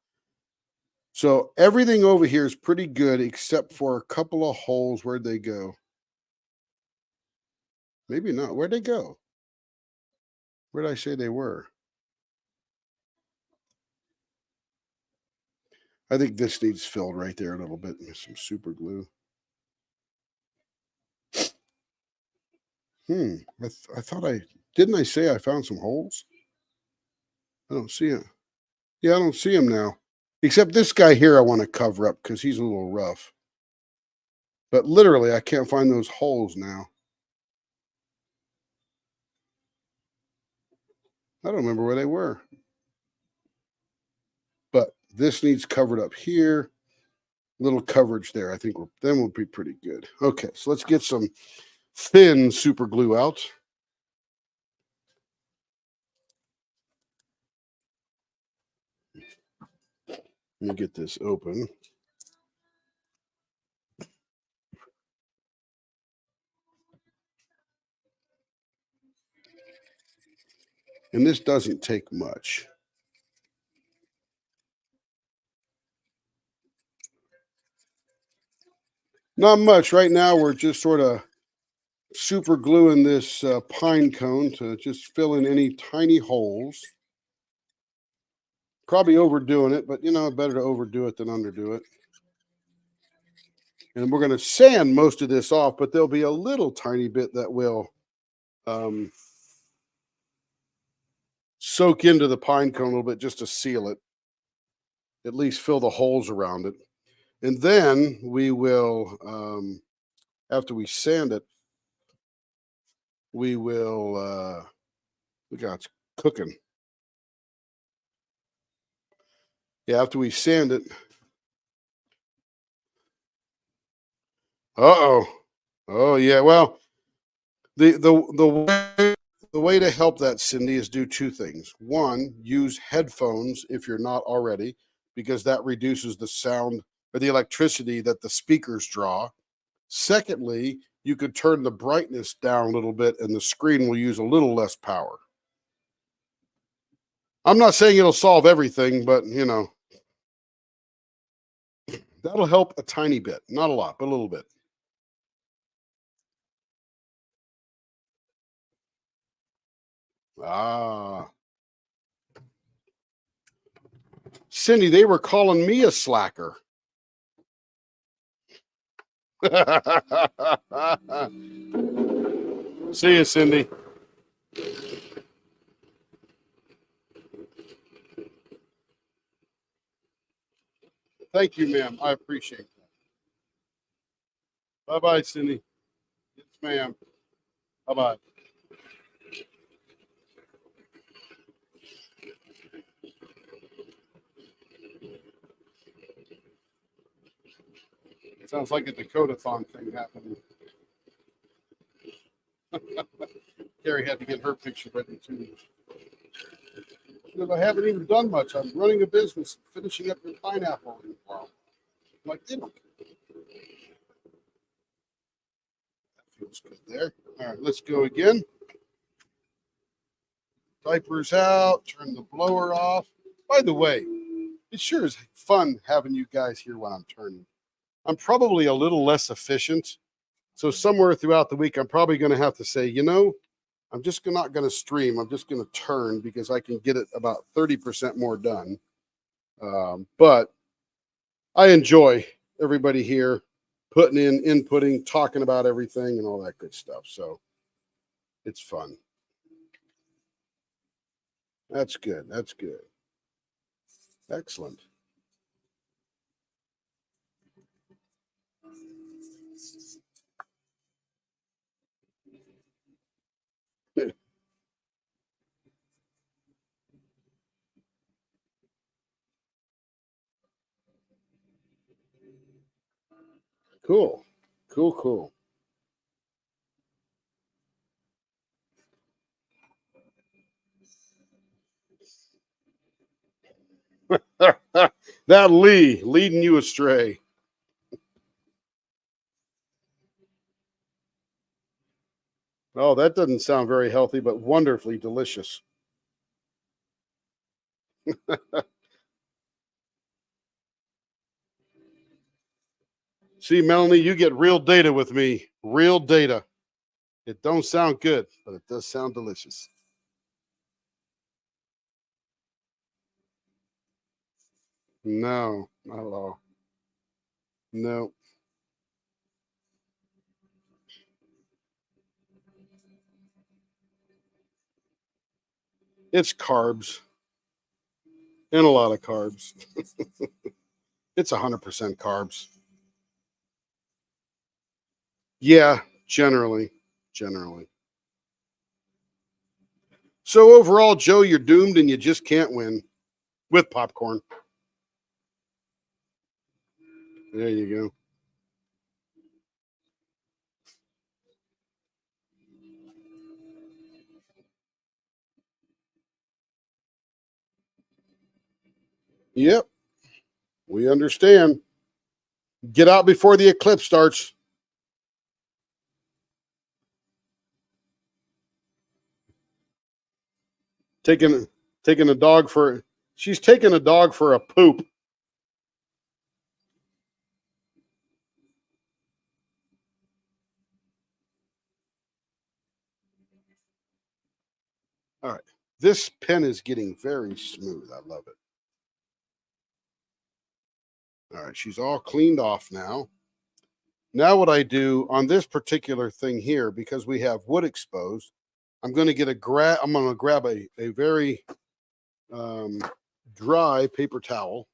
So everything over here is pretty good except for a couple of holes. Where'd they go? Maybe not. Where'd they go? Where did I say they were? I think this needs filled right there a little bit with some super glue. I thought didn't I say I found some holes? I don't see it. Yeah, I don't see him now. Except this guy here I want to cover up because he's a little rough. But literally, I can't find those holes now. I don't remember where they were. But This needs covered up here. Little coverage there. I think then we'll be pretty good. Okay, so let's get some thin super glue out. Let me get this open. And this doesn't take much. Not much. Right now, we're just sort of super gluing this pine cone to just fill in any tiny holes. Probably overdoing it, but you know, better to overdo it than underdo it. And we're going to sand most of this off, but there'll be a little tiny bit that will soak into the pine cone a little bit just to seal it, at least fill the holes around it. And then we will, after we sand it, we will, look how it's cooking. Yeah, after we sand it. Uh-oh. Oh, yeah. Well, the way to help that, Cindy, is do two things. One, use headphones if you're not already, because that reduces the sound or the electricity that the speakers draw. Secondly, you could turn the brightness down a little bit and the screen will use a little less power. I'm not saying it'll solve everything, but you know, that'll help a tiny bit. Not a lot, but a little bit. Ah. Cindy, they were calling me a slacker. See you, Cindy. Thank you, ma'am. I appreciate that. Bye-bye, Cindy. Yes, ma'am. Bye-bye. Sounds like a Dakota-thon thing happening. Carrie had to get her picture ready too. Because I haven't even done much. I'm running a business, finishing up the pineapple. Wow. Like, you know. That feels good there. All right, let's go again. Diapers out, turn the blower off. By the way, it sure is fun having you guys here when I'm turning. I'm probably a little less efficient. So somewhere throughout the week, I'm probably going to have to say, you know, I'm just not going to stream. I'm just going to turn because I can get it about 30% more done. But I enjoy everybody here putting in, inputting, talking about everything and all that good stuff. So it's fun. That's good. That's good. Excellent. Cool. Cool, cool. That Lee leading you astray. Oh, that doesn't sound very healthy, but wonderfully delicious. See, Melanie, you get real data with me. Real data. It don't sound good, but it does sound delicious. No, not at all. No. It's carbs and a lot of carbs. It's 100% carbs. Yeah, generally. So overall, Joe, you're doomed and you just can't win with popcorn. There you go. Yep, we understand. Get out before the eclipse starts. Taking a dog for she's taking a dog for a poop. All right. This pen is getting very smooth. I love it. All right, she's all cleaned off now. Now what I do on this particular thing here, because we have wood exposed, I'm going to grab a very dry paper towel,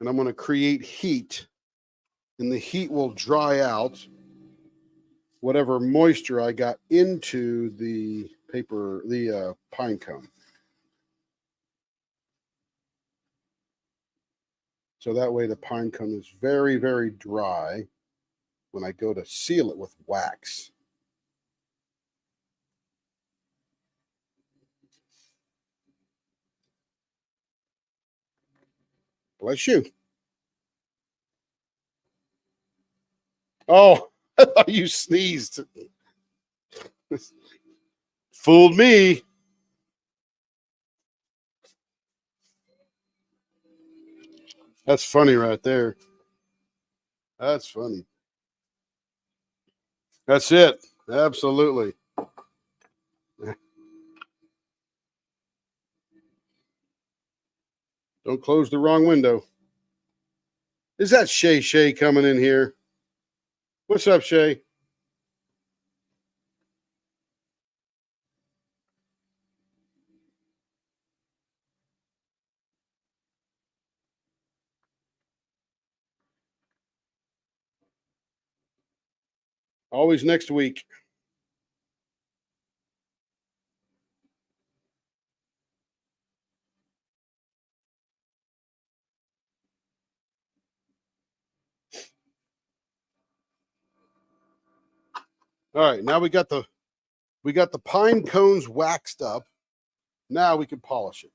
and I'm going to create heat, and the heat will dry out whatever moisture I got into the paper, the pine cone. So that way the pine cone is very, very dry when I go to seal it with wax. Bless you. Oh, I thought you sneezed. Fooled me. That's funny right there. That's funny. That's it. Absolutely. Don't close the wrong window. Is that Shay coming in here? What's up, Shay? Always next week. All right, now we got the pine cones waxed up. Now we can polish it.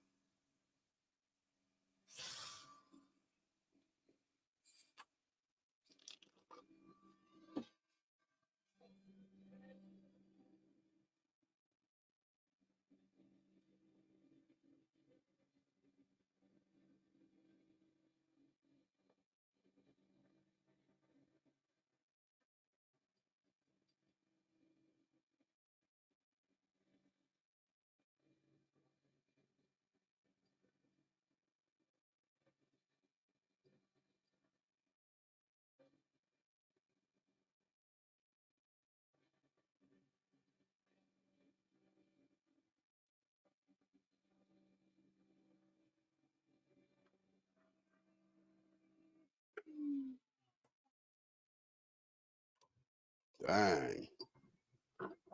Dang.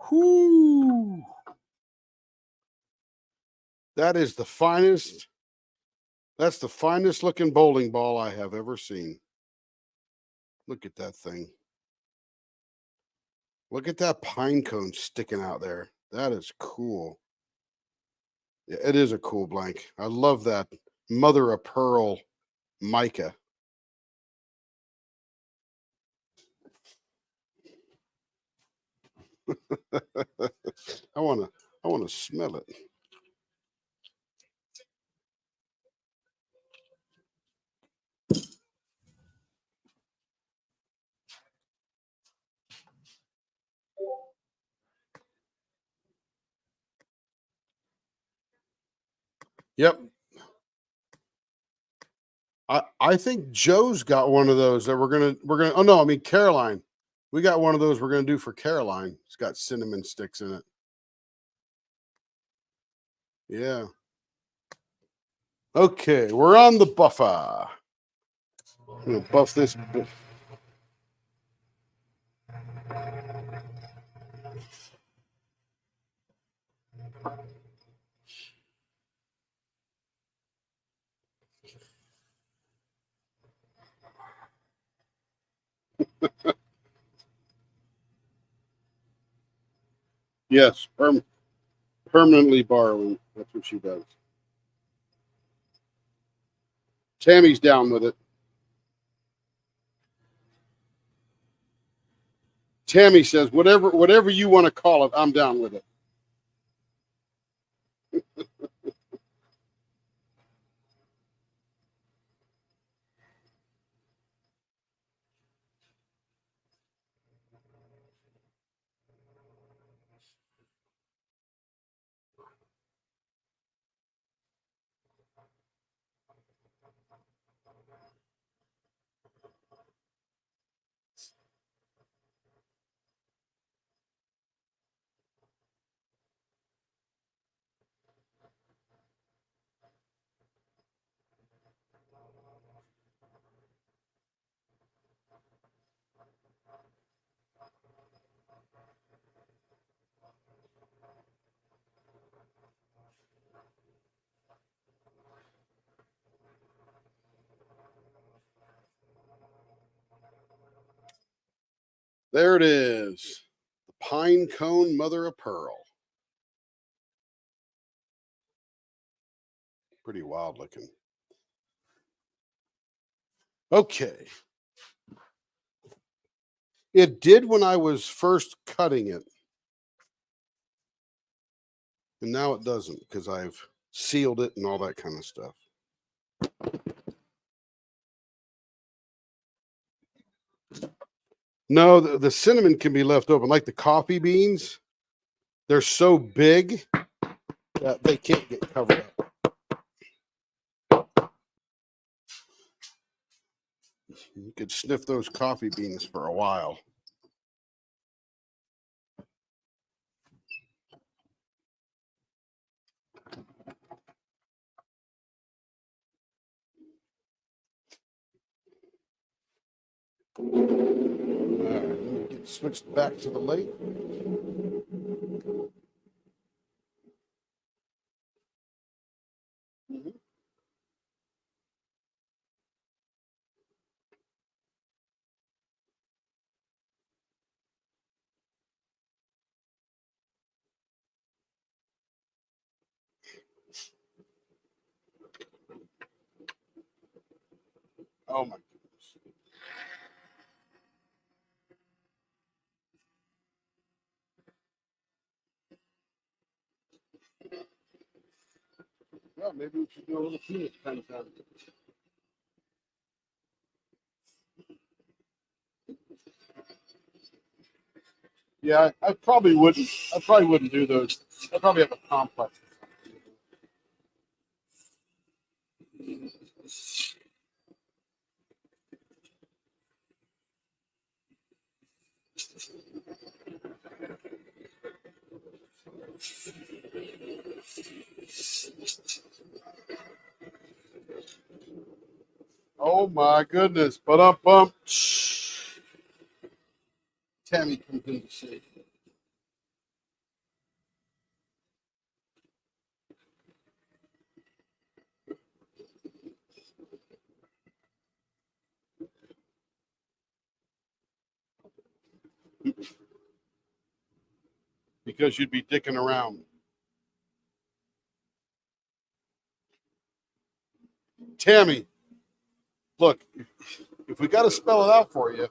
Whoo. That is the finest. That's the finest looking bowling ball I have ever seen. Look at that thing. Look at that pine cone sticking out there. That is cool. Yeah, it is a cool blank. I love that mother of pearl mica. I want to smell it. Yep. I think Joe's got one of those that we're gonna oh no, I mean Caroline. We got one of those we're gonna do for Caroline. It's got cinnamon sticks in it. Yeah. Okay, we're on the buffer. I'm gonna buff this. Yes, permanently borrowing. That's what she does. Tammy's down with it. Tammy says, whatever you want to call it, I'm down with it. There it is. The pine cone mother of pearl. Pretty wild looking. Okay. It did when I was first cutting it. And now it doesn't because I've sealed it and all that kind of stuff. No, the cinnamon can be left open. Like the coffee beans, they're so big that they can't get covered up. You could sniff those coffee beans for a while. All right, let me get switched back to the lake. Oh my goodness. Well, maybe we should do a little peanut kind of thing. Yeah, I probably wouldn't. I probably wouldn't do those. I probably have a complex. Oh my goodness! But up bump. Tammy comes in to see. Because you'd be dicking around. Tammy, look, if we got to spell it out for you,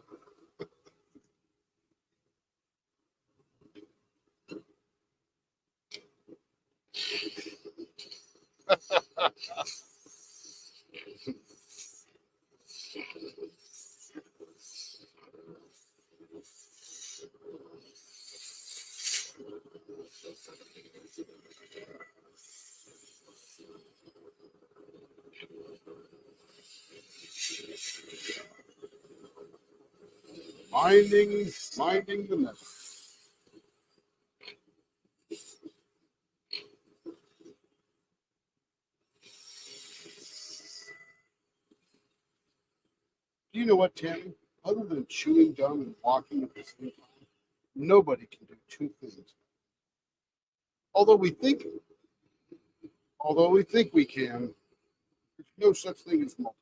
minding the message. Do you know what, Tammy? Other than chewing gum and walking at the same time, nobody can do two things. Although we think we can, there's no such thing as multiple.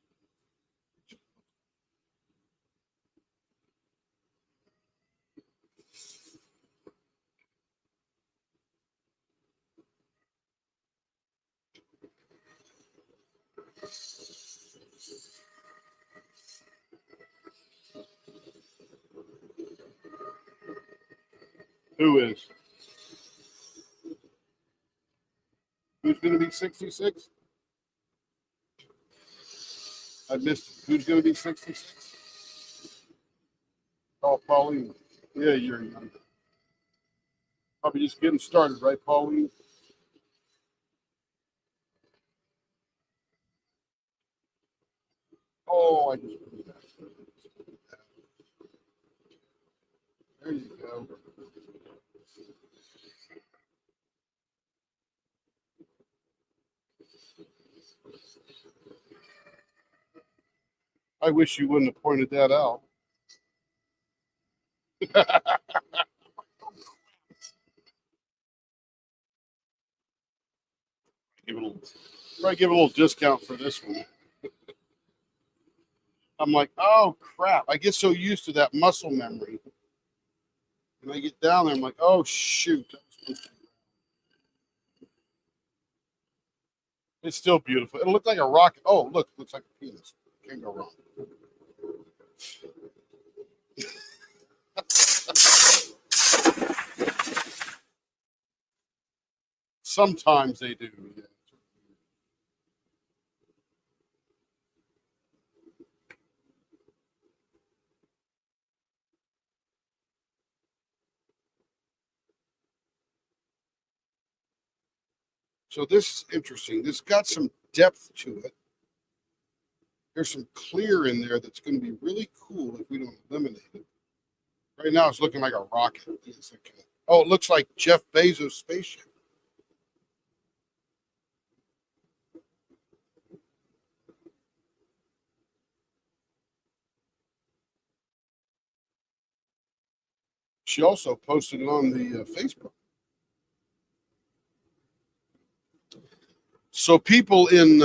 Who is? Who's going to be 66? I missed it. Who's going to be 66? Oh, Pauline. Yeah, you're young. Probably just getting started, right, Pauline? Oh, I just put that. There you go. I wish you wouldn't have pointed that out. Give it a little, probably give it a little discount for this one. I'm like, oh crap! I get so used to that muscle memory, and I get down there. I'm like, oh shoot! It's still beautiful. It'll look like a rocket. Oh, look, looks like a penis. Can't go wrong. Sometimes they do. Yeah. So this is interesting. This got some depth to it. There's some clear in there that's going to be really cool if we don't eliminate it. Right now, it's looking like a rocket. It's like, oh, it looks like Jeff Bezos' spaceship. She also posted it on the Facebook. So people in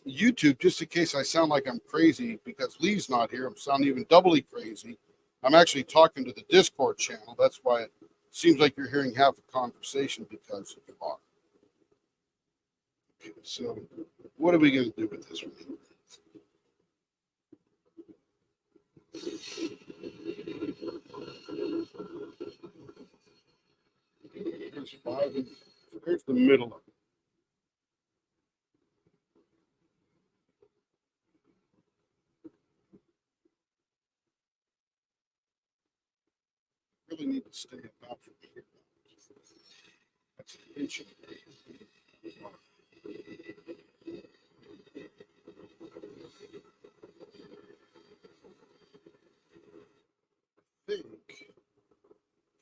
YouTube, just in case I sound like I'm crazy because Lee's not here, I'm sounding even doubly crazy. I'm actually talking to the Discord channel. That's why it seems like you're hearing half a conversation because you are. Okay, so what are we going to do with this one? Here's five. Here's the middle of it. Really need to stay about from here. That's an inch. I think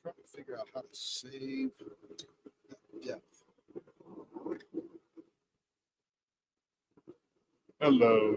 trying to figure out how to save that depth. Hello.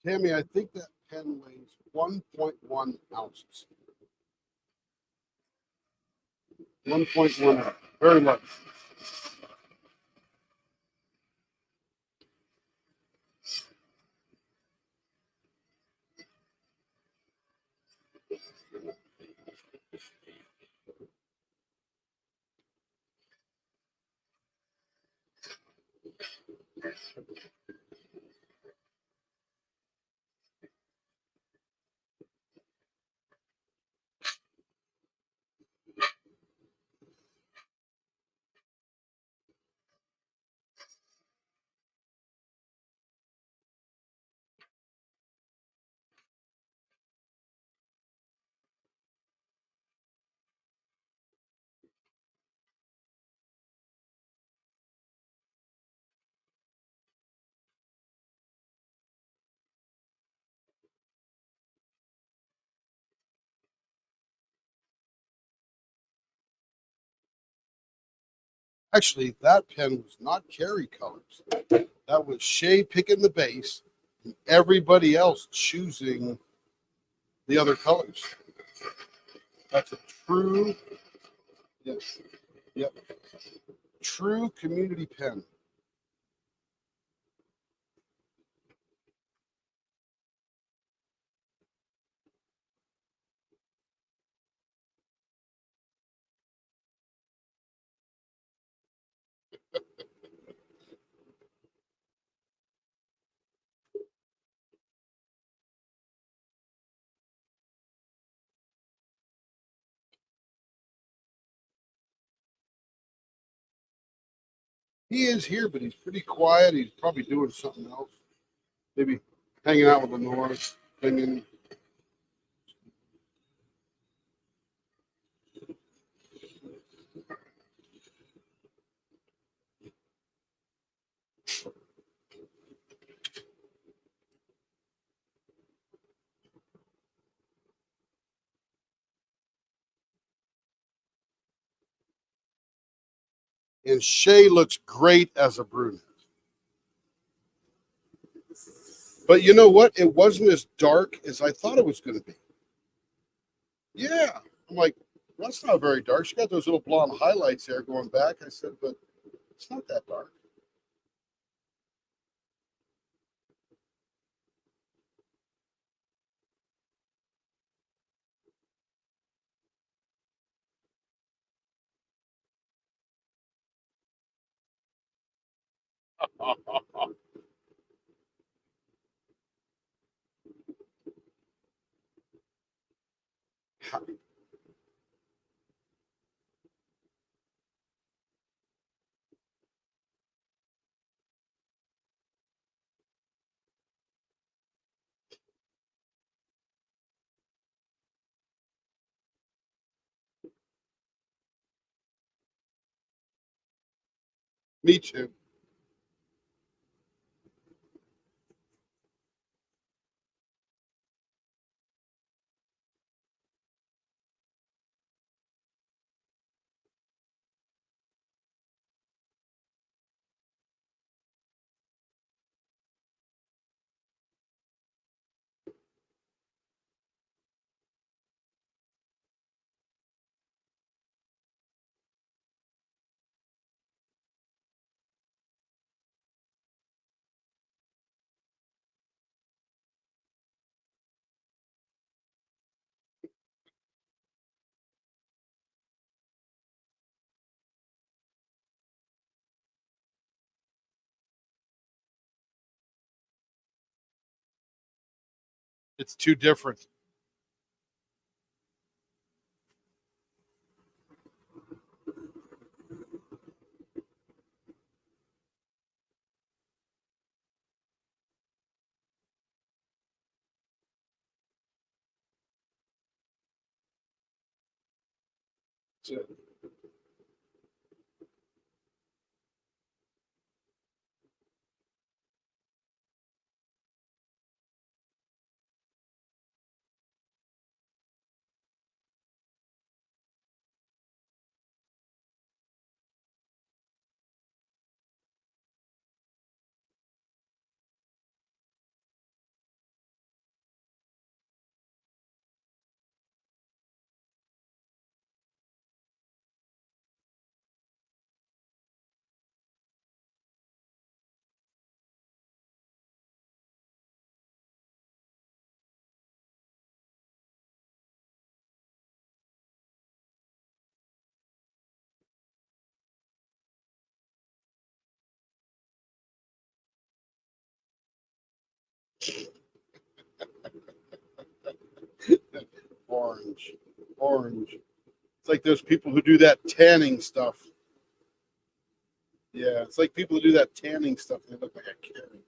Tammy, I think that pen weighs 1.1 ounces. 1.1. Very much. Actually, that pen was not Carrie colors. That was Shay picking the base, and everybody else choosing the other colors. That's a true, yes, yep, true community pen. He is here, but he's pretty quiet. He's probably doing something else. Maybe hanging out with Lenore, singing. And Shay looks great as a brunette. But you know what? It wasn't as dark as I thought it was going to be. Yeah. I'm like, that's not very dark. She got those little blonde highlights there going back. I said, but it's not that dark. Me too. It's too different. So orange. Orange. It's like those people who do that tanning stuff. Yeah, it's like people who do that tanning stuff. They look like a carrot.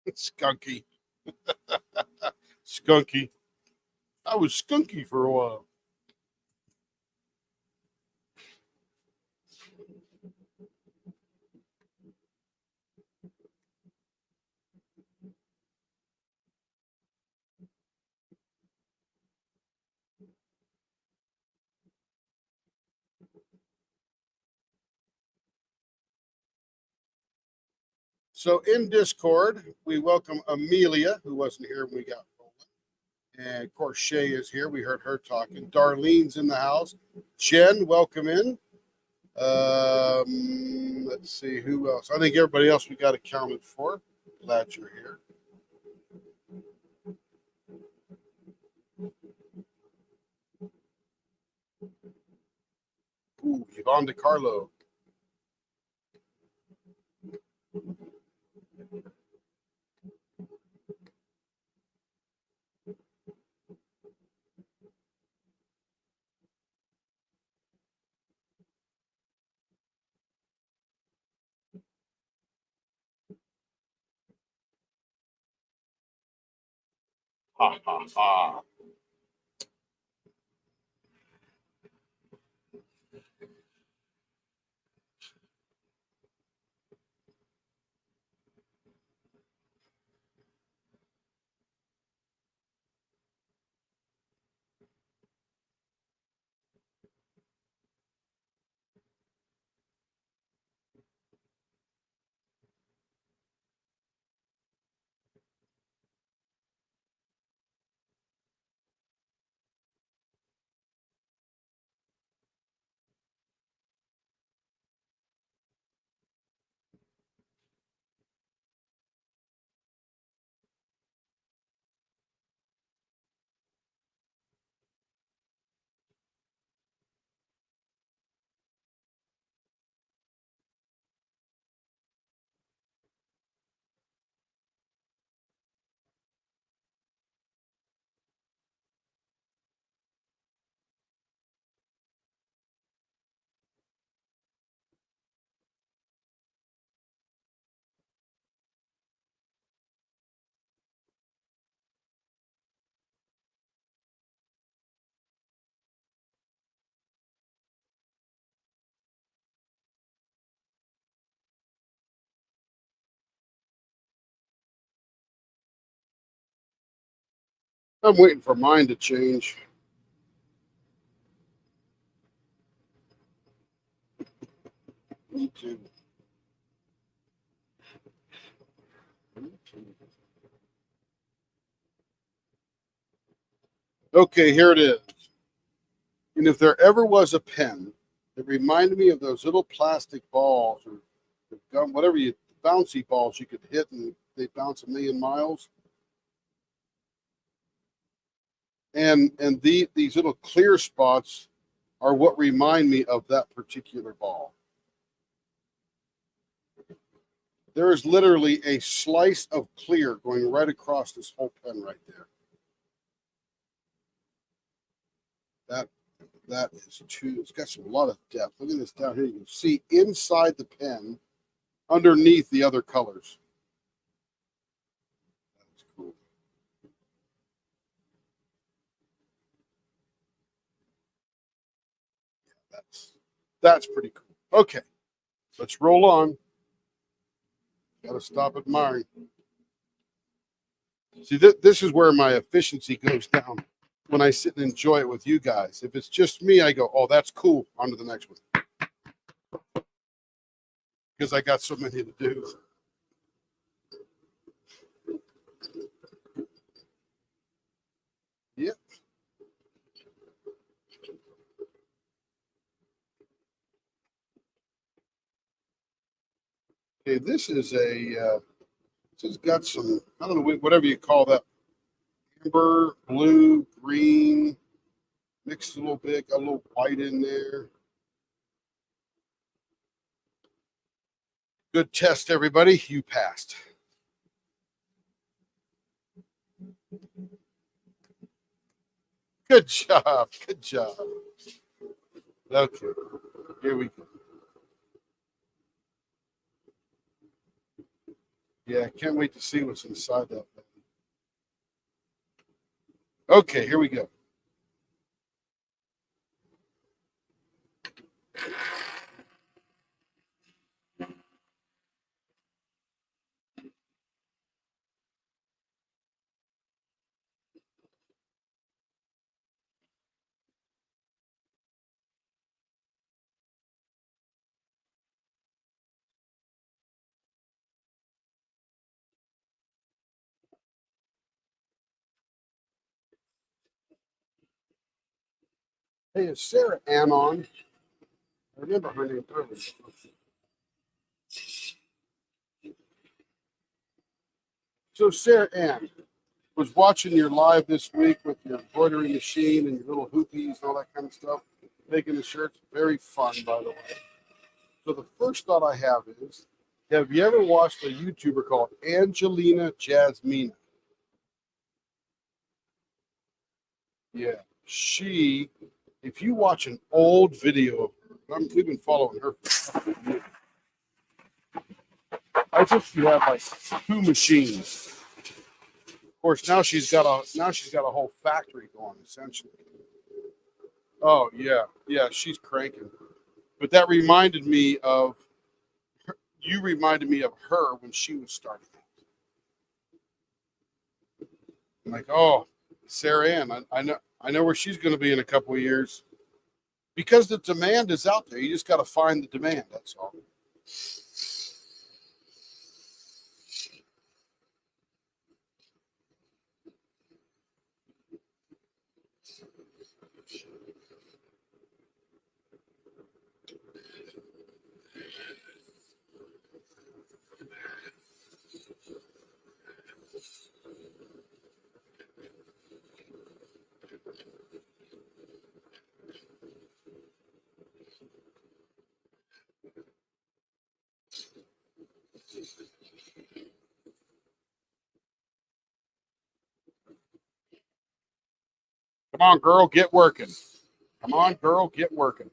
It's skunky. Skunky. I was skunky for a while. So in Discord, we welcome Amelia, who wasn't here when we got rolling. And of course, Shay is here. We heard her talking. Darlene's in the house. Jen, welcome in. Let's see who else. I think everybody else we got accounted for. Glad you're here. Ooh, Yvonne DiCarlo. Ha ha ha. I'm waiting for mine to change. Me too. Okay, here it is. And if there ever was a pen that reminded me of those little plastic balls or the gum, whatever you bouncy balls you could hit and they bounce 1,000,000 miles. And these little clear spots are what remind me of that particular ball. There is literally a slice of clear going right across this whole pen right there. That is too, it's got a lot of depth. Look at this down here. You can see inside the pen underneath the other colors. That's cool. That's pretty cool. Okay, let's roll on. Got to stop admiring. See, this is where my efficiency goes down when I sit and enjoy it with you guys. If it's just me, I go, oh, that's cool. On to the next one. Because I got so many to do. Yep. Okay, this is a, this has got some, I don't know, whatever you call that, amber, blue, green, mixed a little bit, got a little white in there. Good test, everybody. You passed. Good job. Good job. Okay, here we go. Yeah, can't wait to see what's inside that thing. Okay, here we go. Hey, is Sarah Ann on? I remember her name earlier. So Sarah Ann was watching your live this week with your embroidery machine and your little hoopies and all that kind of stuff, making the shirts. Very fun, by the way. So the first thought I have you ever watched a YouTuber called Angelina Jasmina? Yeah, she, if you watch an old video of her, we've been following her for a couple of years. I think she had like 2 machines. Of course, now she's got a whole factory going essentially. Oh yeah, yeah, she's cranking. But that reminded me of you. Reminded me of her when she was starting. I'm like, oh, Sarah Ann, I know where she's going to be in a couple of years because the demand is out there. You just got to find the demand. That's all. Come on, girl, get working. Come on, girl, get working.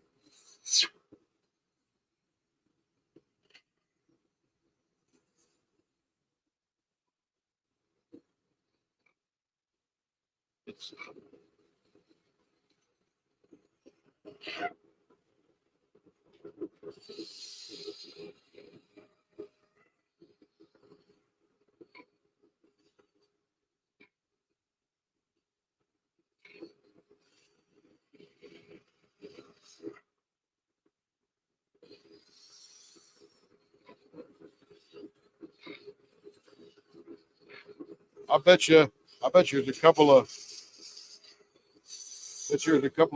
It's, I bet you there's a couple of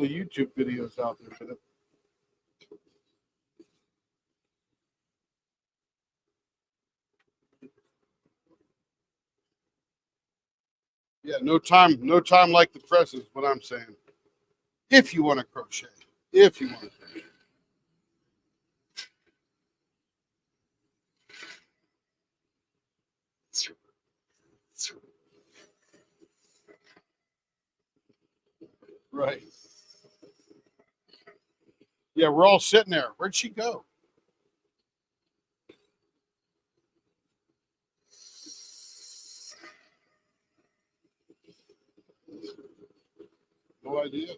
YouTube videos out there for that. Yeah, no time like the present is what I'm saying. If you want to crochet, if you want to crochet. Right. Yeah, we're all sitting there. Where'd she go? No idea.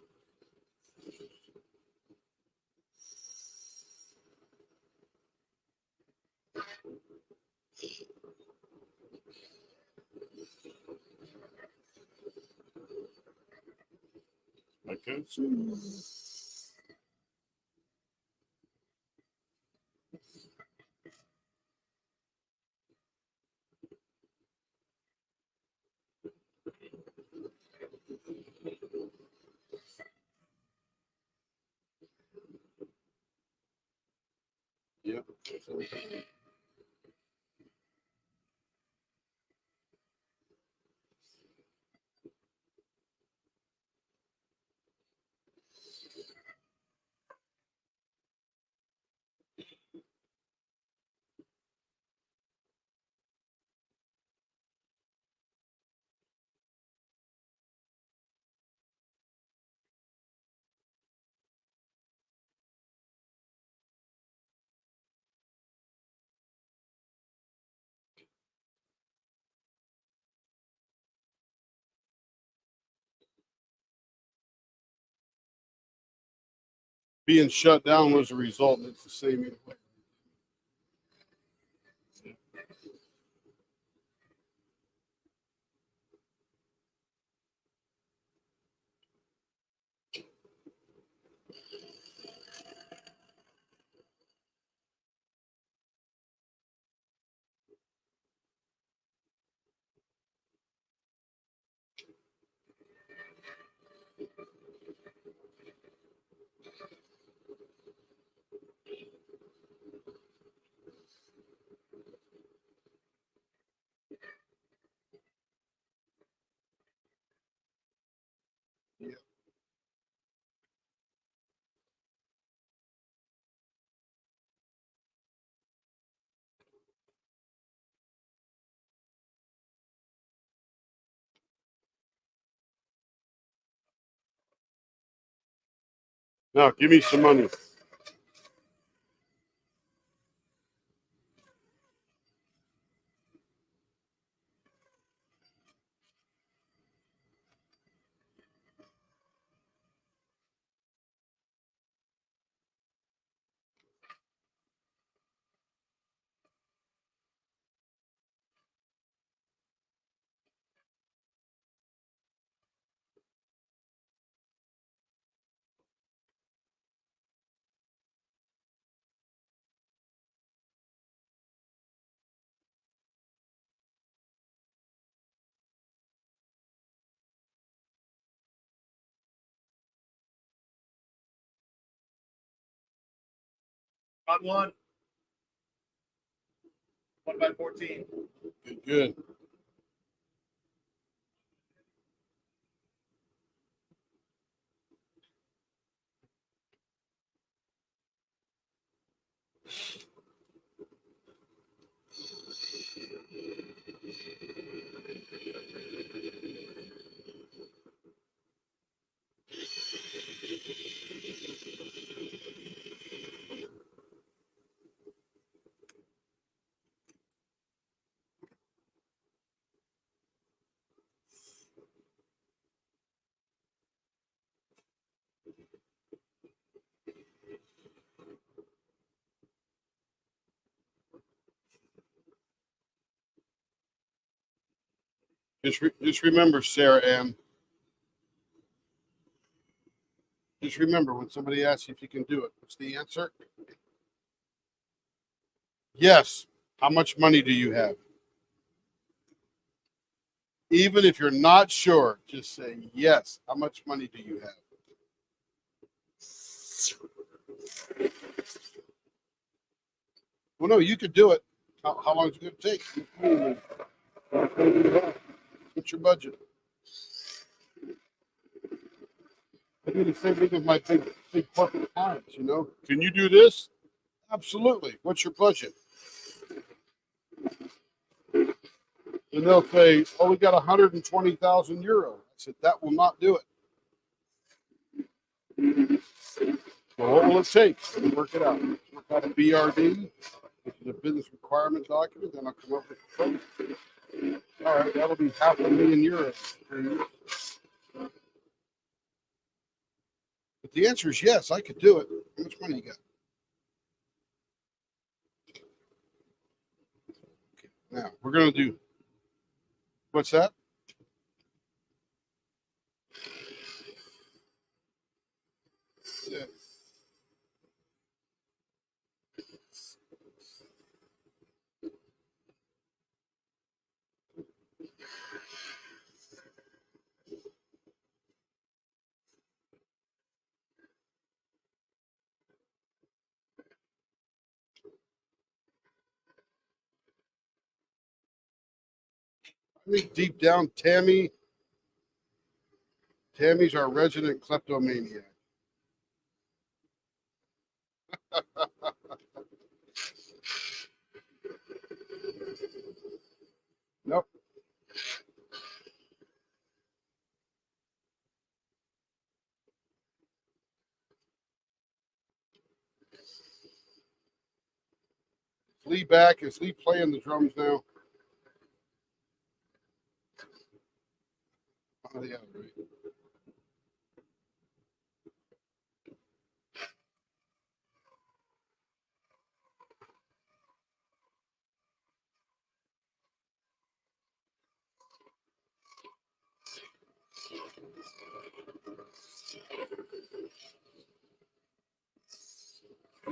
I can't see. Yeah. Being shut down was a result. It's the same either way. Yeah. Now give me some money. Got one. 1 by 14. Good, good. Just remember, Sarah Ann. Just remember when somebody asks you if you can do it, what's the answer? Yes. How much money do you have? Even if you're not sure, just say yes. How much money do you have? Well, no, you could do it. How long is it going to take? What's your budget? I do the same thing with my big corporate clients, you know. Can you do this? Absolutely. What's your budget? And they'll say, oh, we got 120,000 euro. I said, that will not do it. Well, what will it take? We'll work it out. Work out a BRD, which is a business requirement document, then I'll come up with a quote. All right, that'll be €500,000. But the answer is yes, I could do it. How much money you got? Okay, now we're gonna do. What's that? Yeah. I think deep down, Tammy's our resident kleptomaniac. Nope. Lee back. Is Lee playing the drums now? Oh, yeah, right.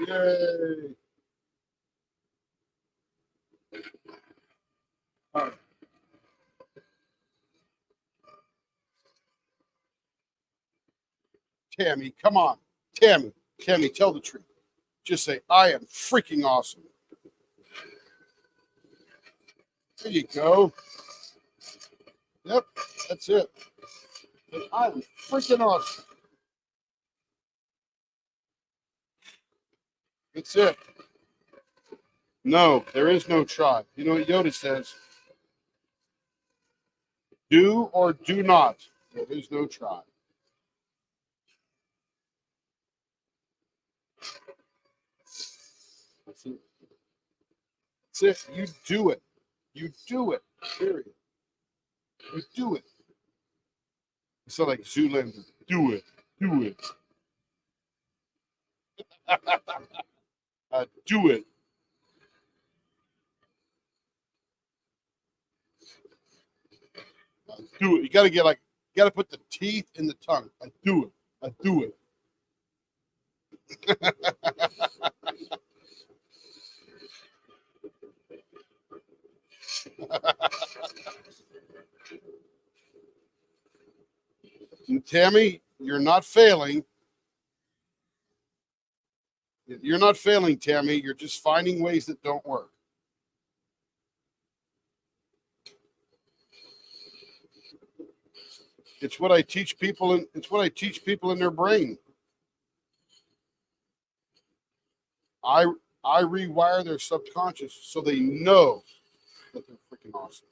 Yay. All right. Tammy, come on. Tammy, tell the truth. Just say, I am freaking awesome. There you go. Yep, that's it. I am freaking awesome. That's it. No, there is no try. You know what Yoda says? Do or do not. There is no try. That's it. That's it. You do it. You do it. Period. You do it. It's not like Zoolander. Do it. Do it. Do it. Do it. You gotta get you gotta put the teeth in the tongue. I do it. I do it. And Tammy, you're not failing. You're not failing, Tammy. You're just finding ways that don't work. It's what I teach people in their brain. I rewire their subconscious so they know that they're freaking awesome.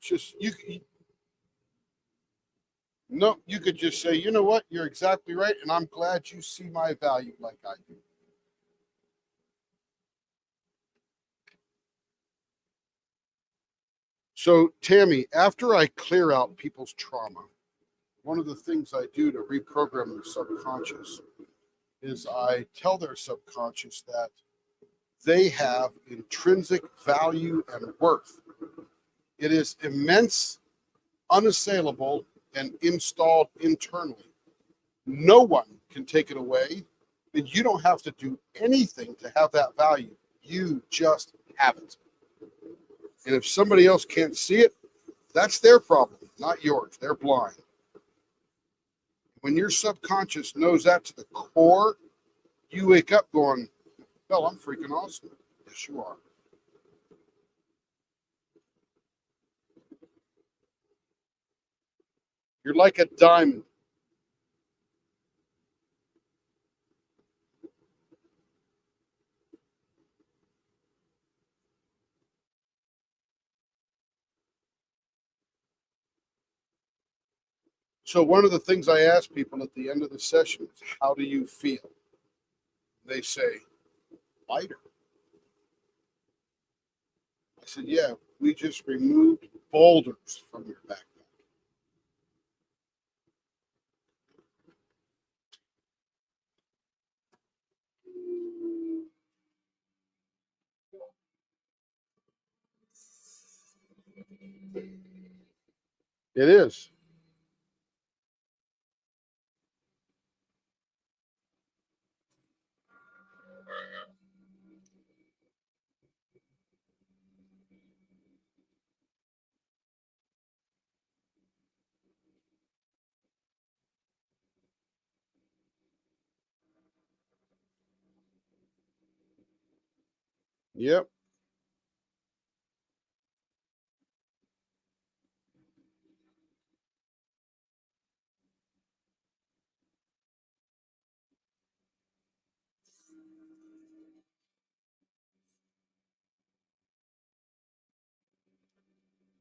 Just no, you could just say, you know what, you're exactly right, and I'm glad you see my value like I do. So, Tammy, after I clear out people's trauma, one of the things I do to reprogram their subconscious is I tell their subconscious that they have intrinsic value and worth. It is immense, unassailable and installed internally. No one can take it away, and you don't have to do anything to have that value. You just have it. And if somebody else can't see it, that's their problem, not yours. They're blind. When your subconscious knows that to the core, you wake up going, "Hell, I'm freaking awesome." Yes, you are. You're like a diamond. So one of the things I ask people at the end of the session is, how do you feel? They say, lighter. I said, yeah, we just removed boulders from your backpack. It is. Yep.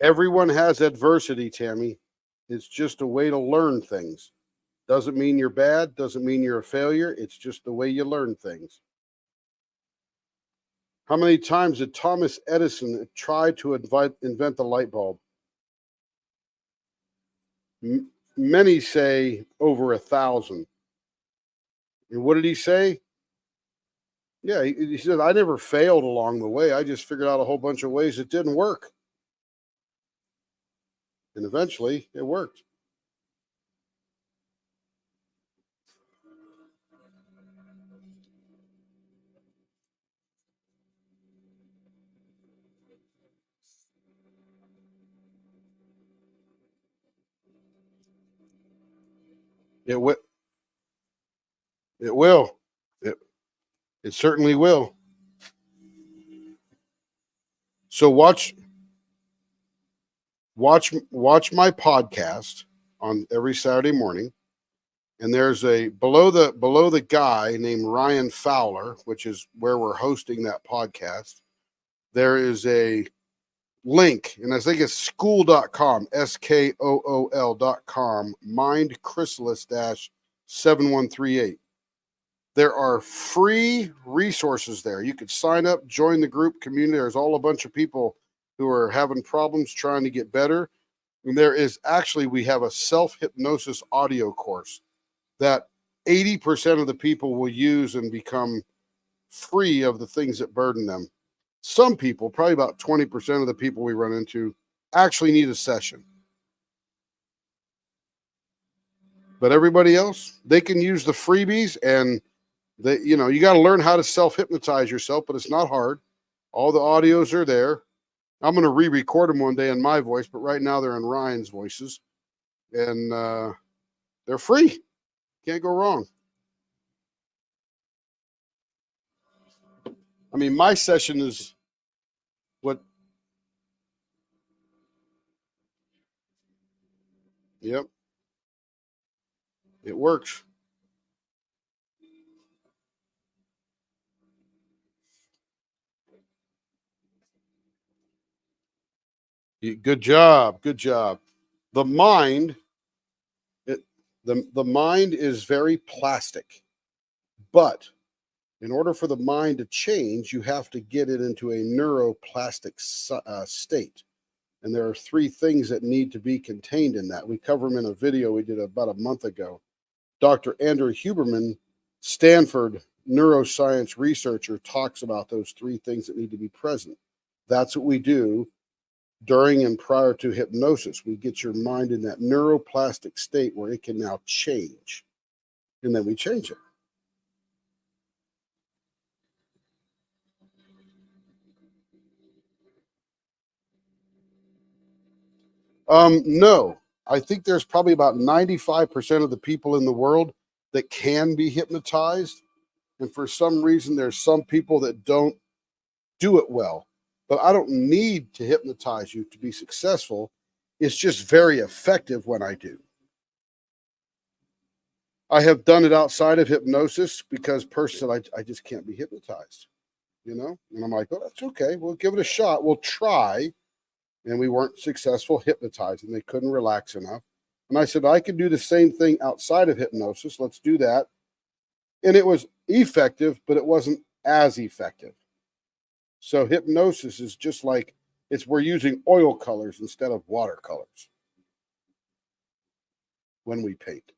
Everyone has adversity, Tammy. It's just a way to learn things. Doesn't mean you're bad, doesn't mean you're a failure. It's just the way you learn things. How many times did Thomas Edison try to invent the light bulb? Many say over 1,000. And what did he say? Yeah, he said, I never failed along the way. I just figured out a whole bunch of ways it didn't work. And eventually it worked. It will. It will. It certainly will. So watch my podcast on every Saturday morning. And there's a below the guy named Ryan Fowler, which is where we're hosting that podcast. There is a link, and I think it's school.com, SKOOL.com, Mind Chrysalis -7138. There are free resources there. You could sign up, join the group community. There's all a bunch of people who are having problems trying to get better. And there is actually, we have a self-hypnosis audio course that 80% of the people will use and become free of the things that burden them. Some people, probably about 20% of the people we run into, actually need a session. But everybody else, they can use the freebies, and you got to learn how to self-hypnotize yourself, but it's not hard. All the audios are there. I'm going to re-record them one day in my voice, but right now they're in Ryan's voices, and they're free. Can't go wrong. I mean, my session is what? Yep. It works. Good job. Good job. The mind, the mind is very plastic, but in order for the mind to change, you have to get it into a neuroplastic state. And there are 3 things that need to be contained in that. We cover them in a video we did about a month ago. Dr. Andrew Huberman, Stanford neuroscience researcher, talks about those 3 things that need to be present. That's what we do during and prior to hypnosis. We get your mind in that neuroplastic state where it can now change. And then we change it. No, I think there's probably about 95% of the people in the world that can be hypnotized. And for some reason, there's some people that don't do it well. But I don't need to hypnotize you to be successful. It's just very effective when I do. I have done it outside of hypnosis because personally, I just can't be hypnotized, you know? And I'm like, oh, that's okay. We'll give it a shot. We'll try. And we weren't successful hypnotizing. They couldn't relax enough. And I said, I could do the same thing outside of hypnosis. Let's do that. And it was effective, but it wasn't as effective. So hypnosis is just like we're using oil colors instead of watercolors when we paint.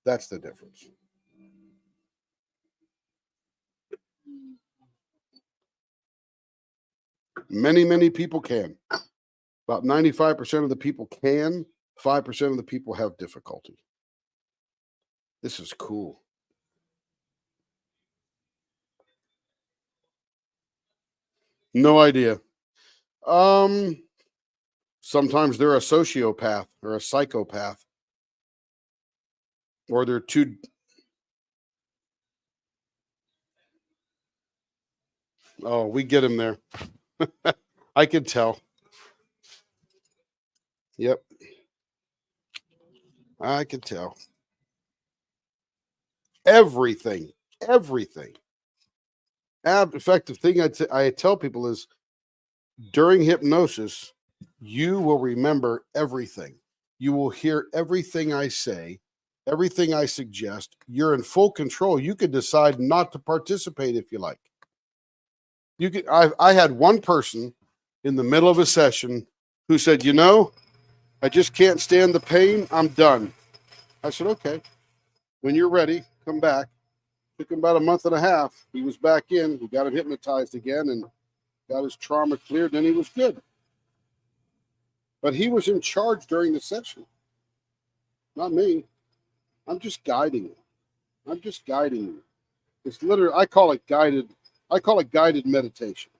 That's the difference. Many, many people can. About 95% of the people can. 5% of the people have difficulty. This is cool. No idea. Sometimes they're a sociopath or a psychopath. Or they're too. Oh, we get them there. I can tell. Yep. I can tell. Everything. In fact, the thing I tell people is during hypnosis, you will remember everything. You will hear everything I say, everything I suggest. You're in full control. You could decide not to participate if you like. You could. I had one person in the middle of a session who said, you know, I just can't stand the pain. I'm done. I said, okay. When you're ready, come back. Took him about a month and a half. He was back in. We got him hypnotized again and got his trauma cleared. Then he was good. But he was in charge during the session. Not me. I'm just guiding you. It's literally, I call it guided meditation.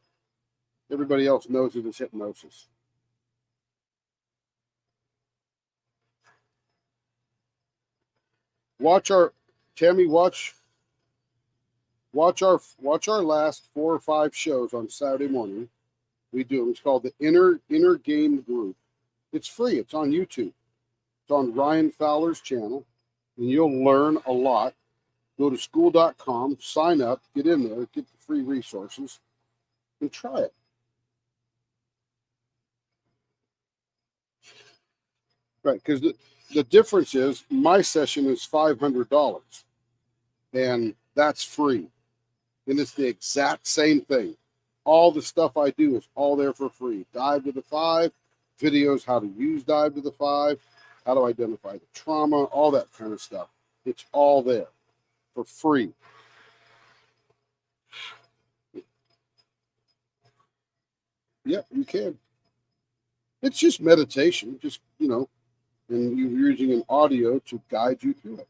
Everybody else knows it as hypnosis. Watch our last 4 or 5 shows on Saturday morning. We do. It's called the Inner Game Group. It's free. It's on YouTube. It's on Ryan Fowler's channel, and you'll learn a lot. Go to school.com, sign up, get in there, get the free resources, and try it. Right, because the difference is my session is $500, and that's free. And it's the exact same thing. All the stuff I do is all there for free. Dive to the 5, videos how to use Dive to the 5, how to identify the trauma, all that kind of stuff. It's all there for free. Yep, you can. It's just meditation, just, you know, and you're using an audio to guide you through it.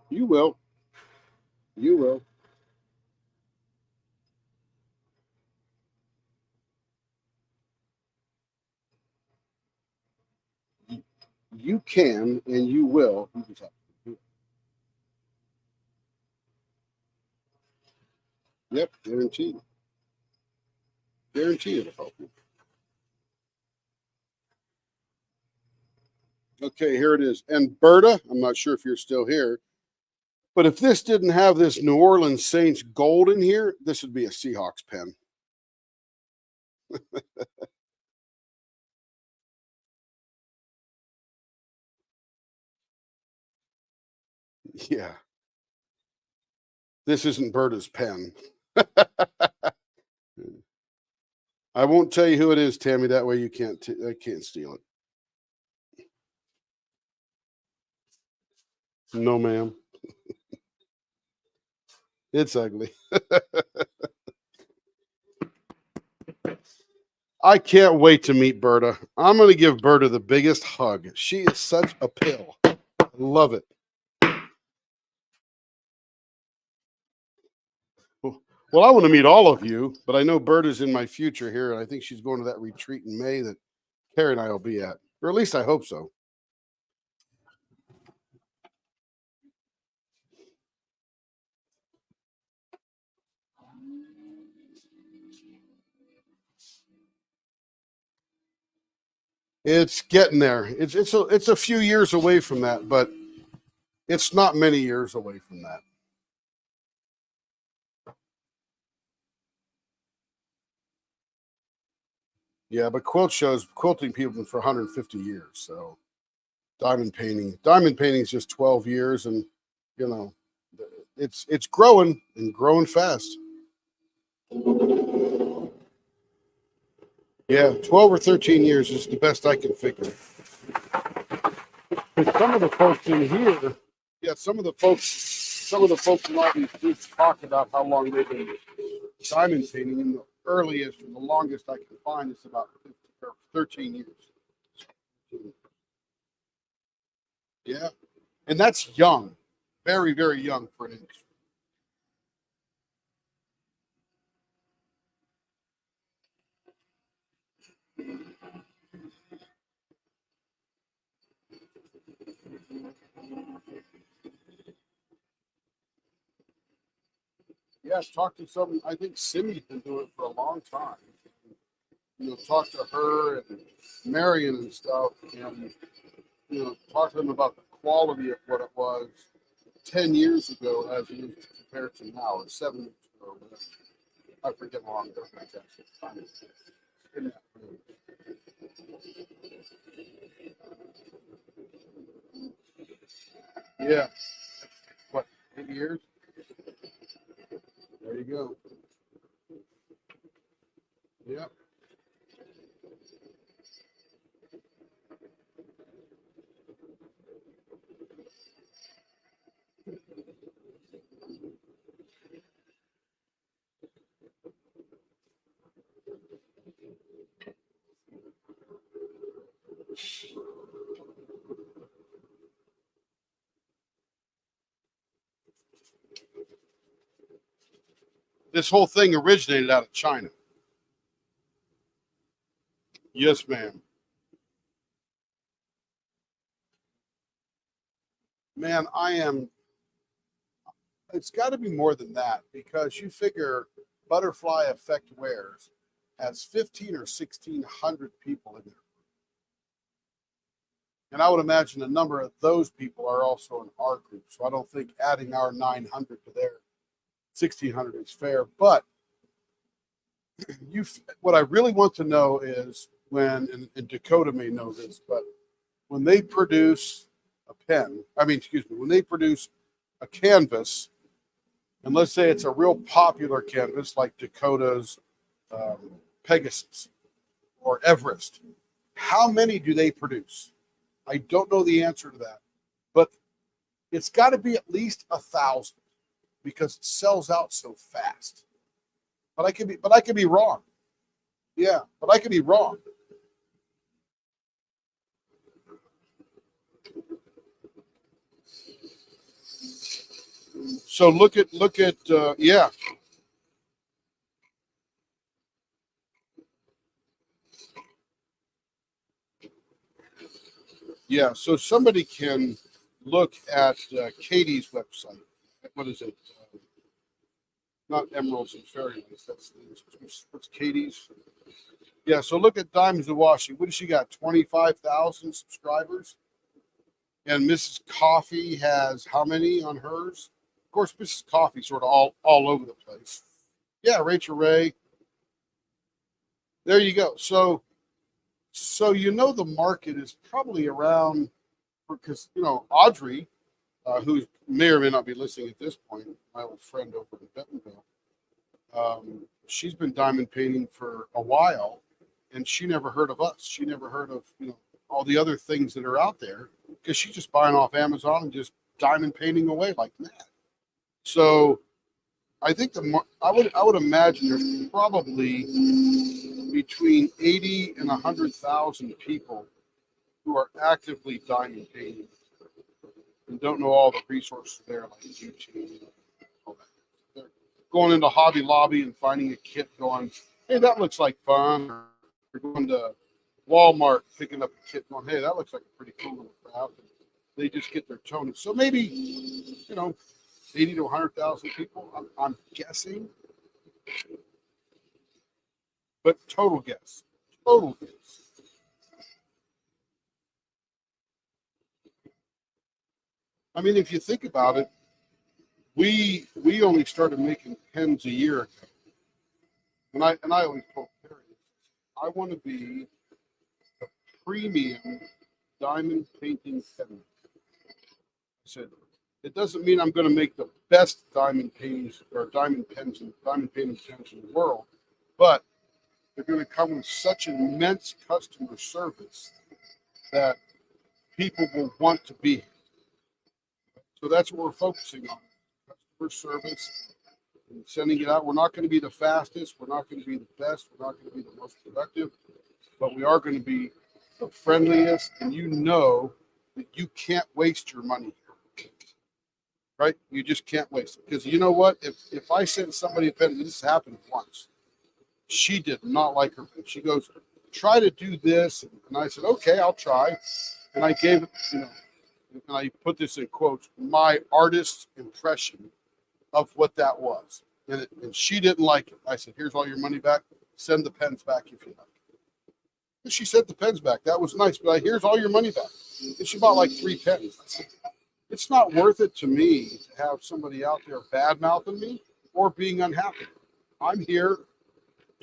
You will. You will. You can and you will. You just have to do it. Yep, guaranteed. Guaranteed it'll help you. Okay, here it is. And Berta, I'm not sure if you're still here, but if this didn't have this New Orleans Saints gold in here, this would be a Seahawks pen. Yeah. This isn't Berta's pen. I won't tell you who it is, Tammy. That way you can't steal it. No, ma'am. It's ugly. I can't wait to meet Berta. I'm going to give Berta the biggest hug. She is such a pill. I love it. Well, I want to meet all of you, but I know Berta's in my future here, and I think she's going to that retreat in May that Carrie and I will be at, or at least I hope so. It's getting there. It's a few years away from that, but it's not many years away from that. Yeah, but quilting people for 150 years. So diamond painting is just 12 years, and you know, it's growing and growing fast. Yeah, 12 or 13 years is the best I can figure. And some of the folks in here, yeah, some of the folks in all these groups talk about how long they've been diamond painting, and the earliest and the longest I can find is about 15 or 13 years. Yeah, and that's young, very, very young for an industry. Yeah, talk to some. I think Cindy's been doing it for a long time. You know, talk to her and Marion and stuff, and you know, talk to them about the quality of what it was 10 years ago as it is compared to now, or 7 years ago. I forget how long ago that's actually in that room. Yeah. What, 8 years? There you go. Yep. This whole thing originated out of China. Yes, ma'am. Man, it's got to be more than that, because you figure Butterfly Effect Wares has 15 or 1600 people in there. And I would imagine a number of those people are also in our group. So I don't think adding our 900 to their 1600 is fair. But what I really want to know is when, and Dakota may know this, but when they produce when they produce a canvas, and let's say it's a real popular canvas like Dakota's Pegasus or Everest, how many do they produce? I don't know the answer to that, but it's got to be at least 1,000, because it sells out so fast. But I could be wrong. Yeah, but I could be wrong. So look at yeah. Yeah, so somebody can look at Katie's website. What is it? Not Emeralds and Fairylands. What's Katie's? Yeah, so look at Diamonds of Washington. What does she got? 25,000 subscribers. And Mrs. Coffee has how many on hers? Of course, Mrs. Coffee sort of all over the place. Yeah, Rachel Ray. There you go. So you know the market is probably around, because you know Audrey, who may or may not be listening at this point, my old friend over in Bentonville, she's been diamond painting for a while, and she never heard of us. She never heard of all the other things that are out there, because she's just buying off Amazon and just diamond painting away like that. So I think I would imagine there's probably between 80 and 100,000 people who are actively diamond painting and don't know all the resources there, like YouTube and all that. They're going into Hobby Lobby and finding a kit going, hey, that looks like fun. Or they're going to Walmart picking up a kit going, hey, that looks like a pretty cool little craft. And they just get their tone. So maybe, 80 to 100,000 people, I'm guessing. But total guess. I mean, if you think about it, we only started making pens a year ago. And I always told Perry, I want to be a premium diamond painting pen. I said, it doesn't mean I'm going to make the best diamond paintings or diamond pens and diamond painting pens in the world, but they're going to come with such immense customer service that people will want to be here. So that's what we're focusing on, customer service and sending it out. We're not going to be the fastest. We're not going to be the best. We're not going to be the most productive, but we are going to be the friendliest. And you know that you can't waste your money here, right? You just can't waste it. Because you know what? If I send somebody a pen, this happened once. She did not like her pen. She goes, try to do this. And I said, okay, I'll try. And I gave it, and I put this in quotes, my artist's impression of what that was. And she didn't like it. I said, here's all your money back. Send the pens back if you like. And she sent the pens back. That was nice. But here's all your money back. And she bought like 3 pens. I said, it's not worth it to me to have somebody out there bad mouthing me or being unhappy. I'm here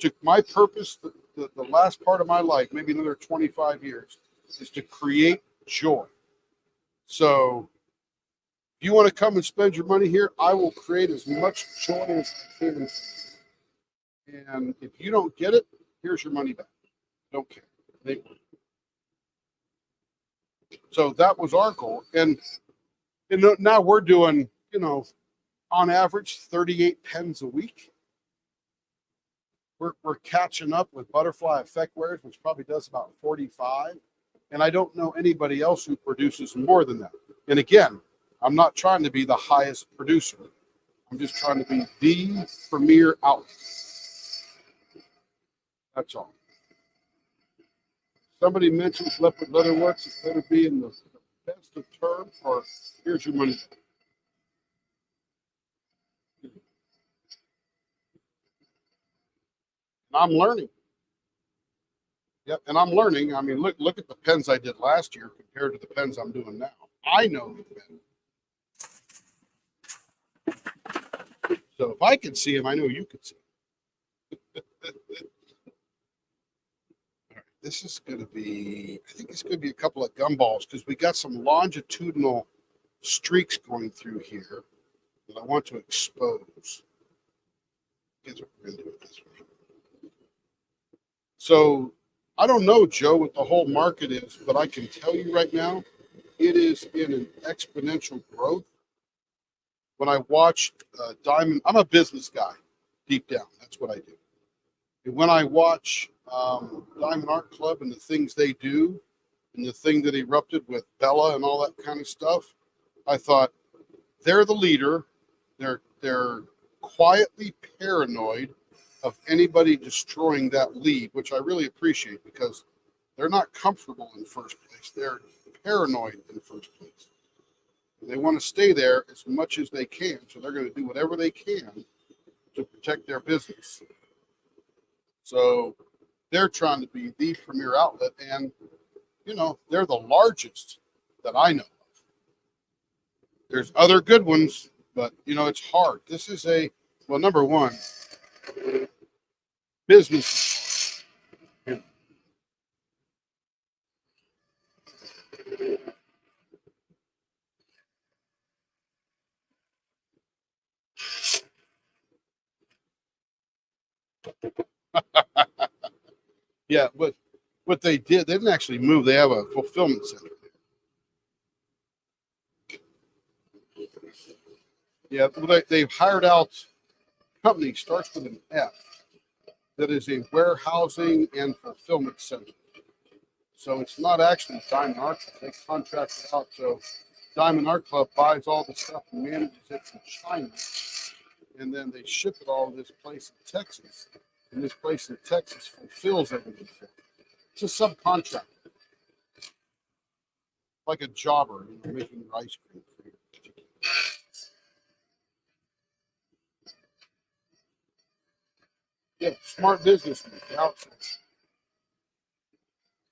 to, my purpose, the last part of my life, maybe another 25 years, is to create joy. So if you want to come and spend your money here, I will create as much joy as I can. And if you don't get it, here's your money back. Don't care. They will. So that was our goal. And now we're doing, on average, 38 pens a week. We're catching up with Butterfly Effect Wares, which probably does about 45. And I don't know anybody else who produces more than that. And again, I'm not trying to be the highest producer. I'm just trying to be the premier outlet. That's all. Somebody mentions Leopard Leather Works. It's better be in the best of terms, or here's your money. I'm learning. Yep, and I'm learning. I mean, look at the pens I did last year compared to the pens I'm doing now. I know the pen. So if I can see them, I know you can see them. All right, this is going to be, I think it's going to be a couple of gumballs because we got some longitudinal streaks going through here that I want to expose. Here's what we're going to do with this one. So I don't know, Joe, what the whole market is, but I can tell you right now, it is in an exponential growth. When I watch Diamond, I'm a business guy, deep down. That's what I do. And when I watch Diamond Art Club and the things they do, and the thing that erupted with Bella and all that kind of stuff, I thought, they're the leader. They're quietly paranoid of anybody destroying that lead, which I really appreciate because they're not comfortable in first place. They're paranoid in first place. And they want to stay there as much as they can. So they're going to do whatever they can to protect their business. So they're trying to be the premier outlet. And, they're the largest that I know of. There's other good ones, but, it's hard. This is number one, business is hard. Yeah, but what they did, they didn't actually move. They have a fulfillment center. Yeah, well, they've hired out company starts with an F that is a warehousing and fulfillment center. So it's not actually Diamond Art Club. They contract it out. So Diamond Art Club buys all the stuff and manages it from China. And then they ship it all to this place in Texas. And this place in Texas fulfills everything. It's a subcontractor. Like a jobber, making your ice cream for you. Yeah, smart business. Outsource.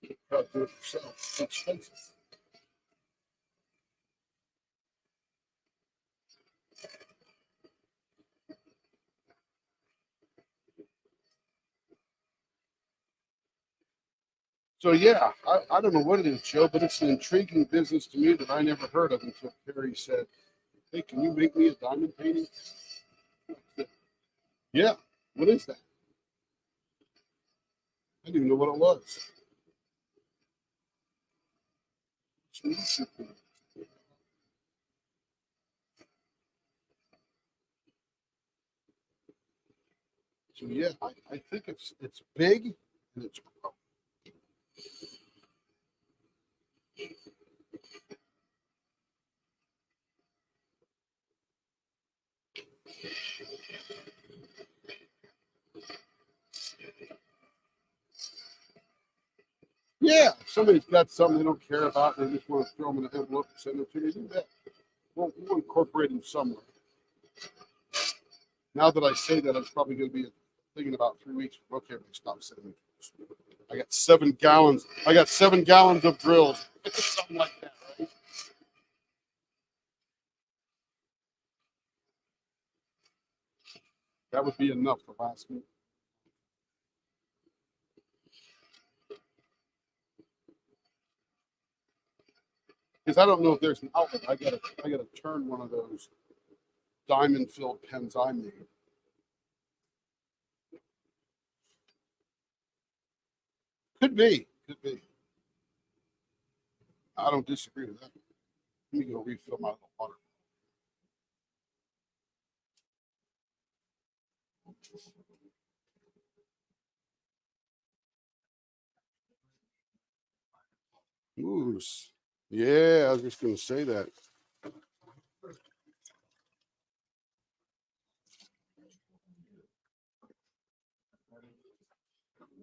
You gotta do it yourself. It's expensive. So yeah, I don't know what it is, Joe, but it's an intriguing business to me that I never heard of until Perry said, "Hey, can you make me a diamond painting?" I said, yeah, what is that? I didn't even know what it was. So yeah, I think it's big and it's growing. Yeah, if somebody's got something they don't care about, and they just want to throw them in an envelope and send it to me, do that. We'll incorporate them somewhere. Now that I say that, it's probably going to be thinking about 3 weeks. Okay, we stop sending me. I got 7 gallons. I got 7 gallons of drills. Something like that, right? That would be enough to last me. Because I don't know if there's an outlet. I gotta turn one of those diamond filled pens I made. Could be. Could be. I don't disagree with that. Let me go refill my little water. Ooh, yeah, I was just gonna say that.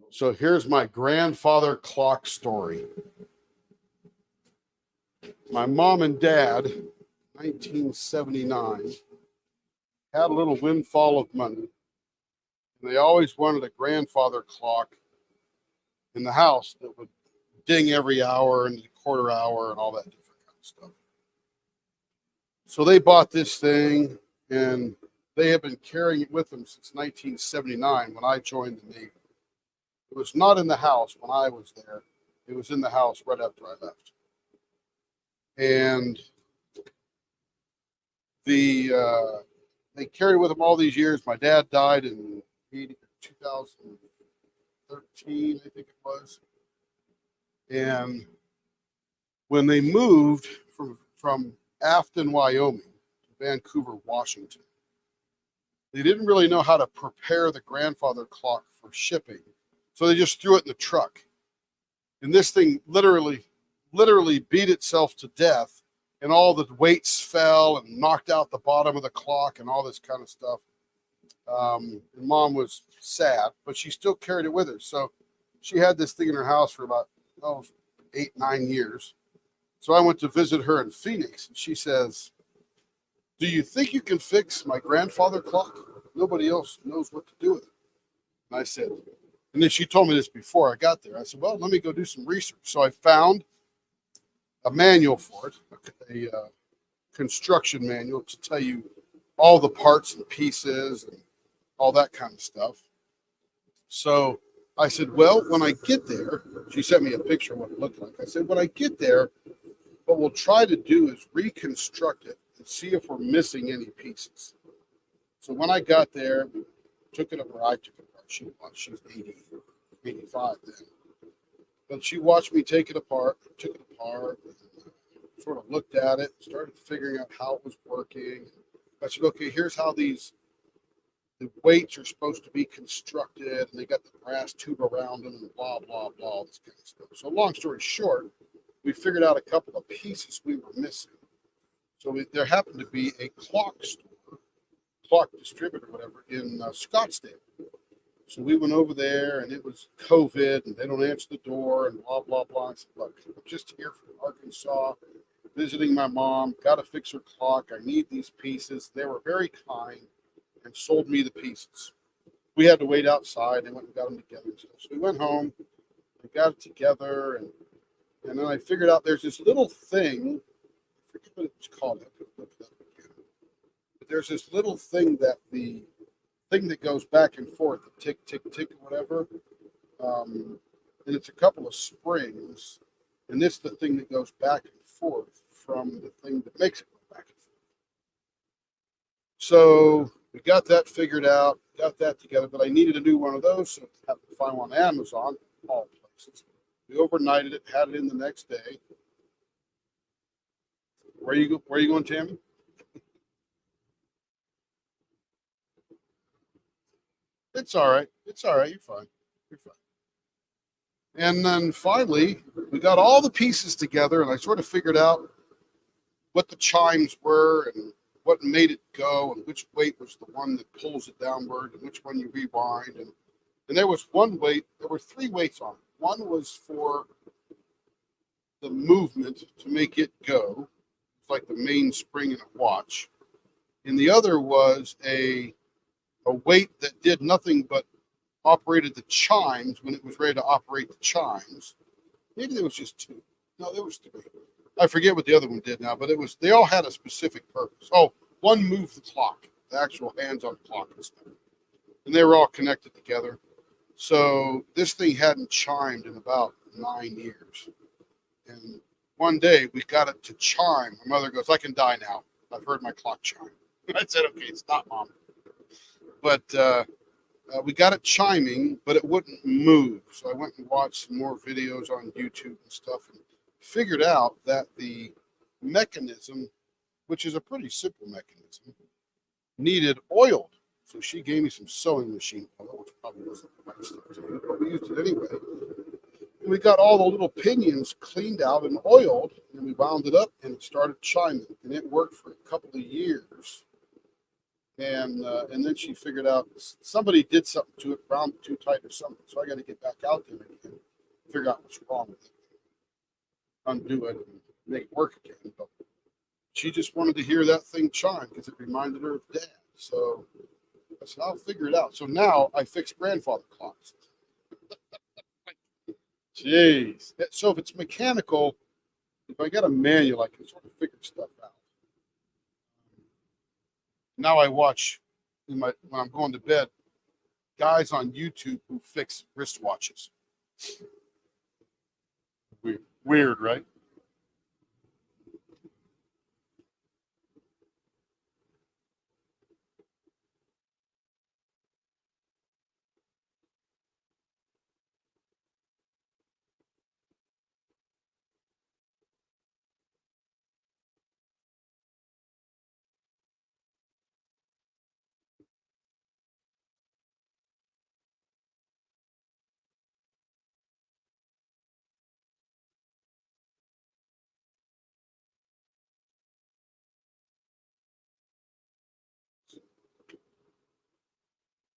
So here's my grandfather clock story. My mom and dad, 1979, had a little windfall of money. And they always wanted a grandfather clock in the house that would ding every hour and quarter hour and all that different kind of stuff. So they bought this thing and they have been carrying it with them since 1979 when I joined the Navy. It was not in the house when I was there. It was in the house right after I left. And they carried with them all these years. My dad died in 2013, I think it was. And when they moved from Afton, Wyoming to Vancouver, Washington, they didn't really know how to prepare the grandfather clock for shipping. So they just threw it in the truck. And this thing literally beat itself to death. And all the weights fell and knocked out the bottom of the clock and all this kind of stuff. And Mom was sad, but she still carried it with her. So she had this thing in her house for about 8-9 years. So I went to visit her in Phoenix, and she says, "Do you think you can fix my grandfather clock? Nobody else knows what to do with it." And I said, and then she told me this before I got there. I said, "Well, let me go do some research." So I found a manual for it, a construction manual to tell you all the parts and pieces and all that kind of stuff. So I said, "Well, when I get there," she sent me a picture of what it looked like. I said, "When I get there, what we'll try to do is reconstruct it and see if we're missing any pieces." So when I got there, we took it apart. I took it apart. She was 80, 85 then. But she watched me take it apart, took it apart, sort of looked at it, started figuring out how it was working. I said, okay, here's how the weights are supposed to be constructed, and they got the brass tube around them, and blah blah blah, all this kind of stuff. So long story short, we figured out a couple of pieces we were missing. So there happened to be a clock store, clock distributor, whatever, in Scottsdale. So we went over there, and it was COVID, and they don't answer the door, and blah blah blah. I said, look, I'm just here from Arkansas, visiting my mom. Got to fix her clock. I need these pieces. They were very kind and sold me the pieces. We had to wait outside. They went and got them together and stuff. So we went home and got it together, and then I figured out there's this little thing. I forget what it's called. I could look it up again. But there's this little thing that the thing that goes back and forth, the tick, tick, tick, or whatever. And it's a couple of springs, and this is the thing that goes back and forth from the thing that makes it go back and forth. So we got that figured out, got that together, but I needed a new one of those, so I happened to find one on Amazon, all places. We overnighted it, had it in the next day. Where you going, Tammy? It's all right. It's all right. You're fine. You're fine. And then finally, we got all the pieces together, and I sort of figured out what the chimes were and what made it go, and which weight was the one that pulls it downward, and which one you rewind. And there was one weight. There were three weights on it. One was for the movement to make it go. It's like the main spring in a watch. And the other was a weight that did nothing but operated the chimes when it was ready to operate the chimes. Maybe there was just two. No, there was three. I forget what the other one did now, but they all had a specific purpose. Oh, one moved the clock, the actual hands on the clock and stuff. And they were all connected together. So this thing hadn't chimed in about 9 years. And one day we got it to chime. My mother goes, I can die now. I've heard my clock chime. I said, okay, stop, Mom. But we got it chiming, but it wouldn't move. So I went and watched some more videos on YouTube and stuff and figured out that the mechanism, which is a pretty simple mechanism, needed oiled. So she gave me some sewing machine oil, which probably wasn't the right stuff to do, but we used it anyway. And we got all the little pinions cleaned out and oiled, and we wound it up, and it started chiming. And it worked for a couple of years. And then she figured out somebody did something to it, wound it too tight or something. So I got to get back out there again, figure out what's wrong with it, undo it, and make it work again. But she just wanted to hear that thing chime because it reminded her of Dad. So I said, I'll figure it out. So now I fix grandfather clocks. Jeez. So if it's mechanical, if I got a manual, I can sort of figure stuff out. Now I watch when I'm going to bed, guys on YouTube who fix wristwatches. Weird, right?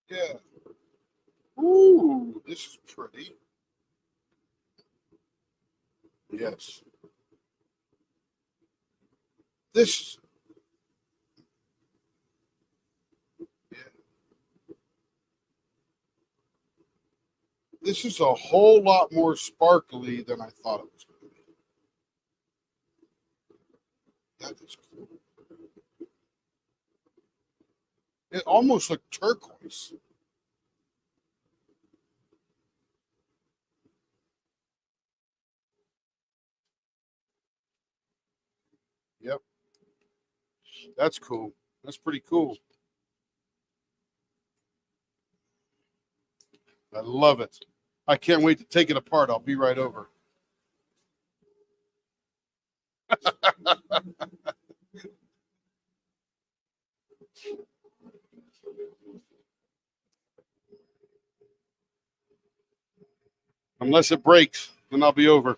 Yeah. Ooh, this is pretty. Yes. This, yeah. This is a whole lot more sparkly than I thought it was going to be. That is cool. It almost looked turquoise. Yep. That's cool. That's pretty cool. I love it. I can't wait to take it apart. I'll be right over. Unless it breaks, then I'll be over.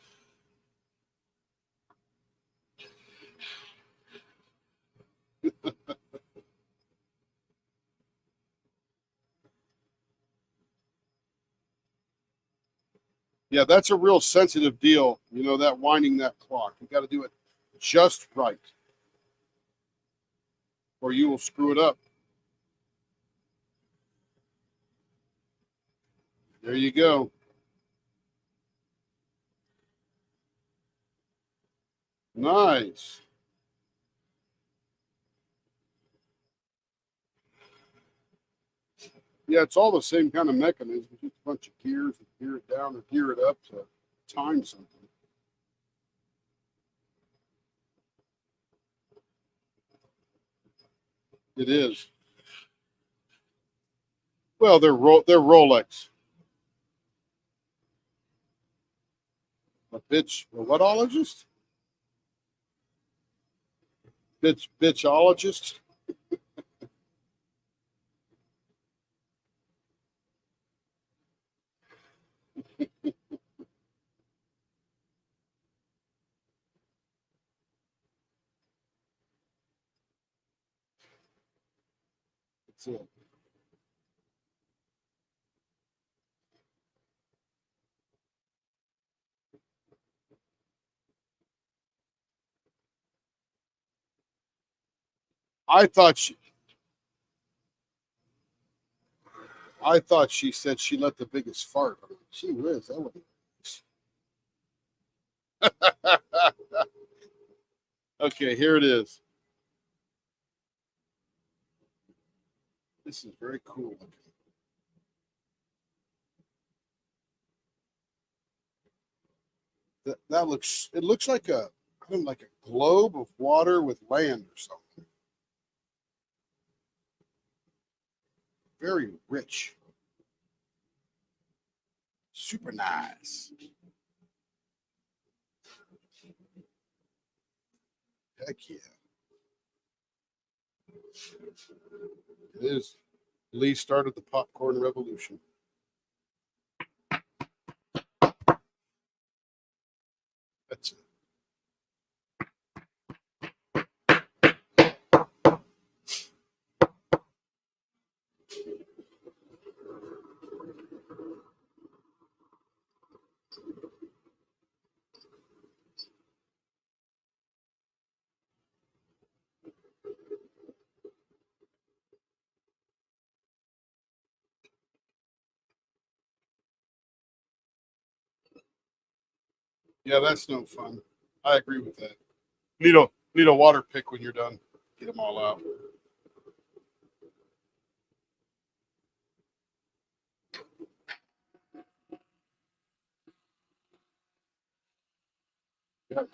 Yeah, that's a real sensitive deal. You know, that winding that clock. You got to do it just right, or you will screw it up. There you go. Nice. Yeah, it's all the same kind of mechanism, just a bunch of gears that gear it down or gear it up to time something. It is. Well, they're Rolex. A whatologist? Bitchologist? That's it. I thought she said she let the biggest fart. She whiz, that would be nice. Okay, here it is. This is very cool. That looks. It looks like a kind of like a globe of water with land or something. Very rich. Super nice. Heck yeah. It is. Lee started the popcorn revolution. That's it. Yeah, that's no fun. I agree with that. Need a water pick when you're done. Get them all out. Yep.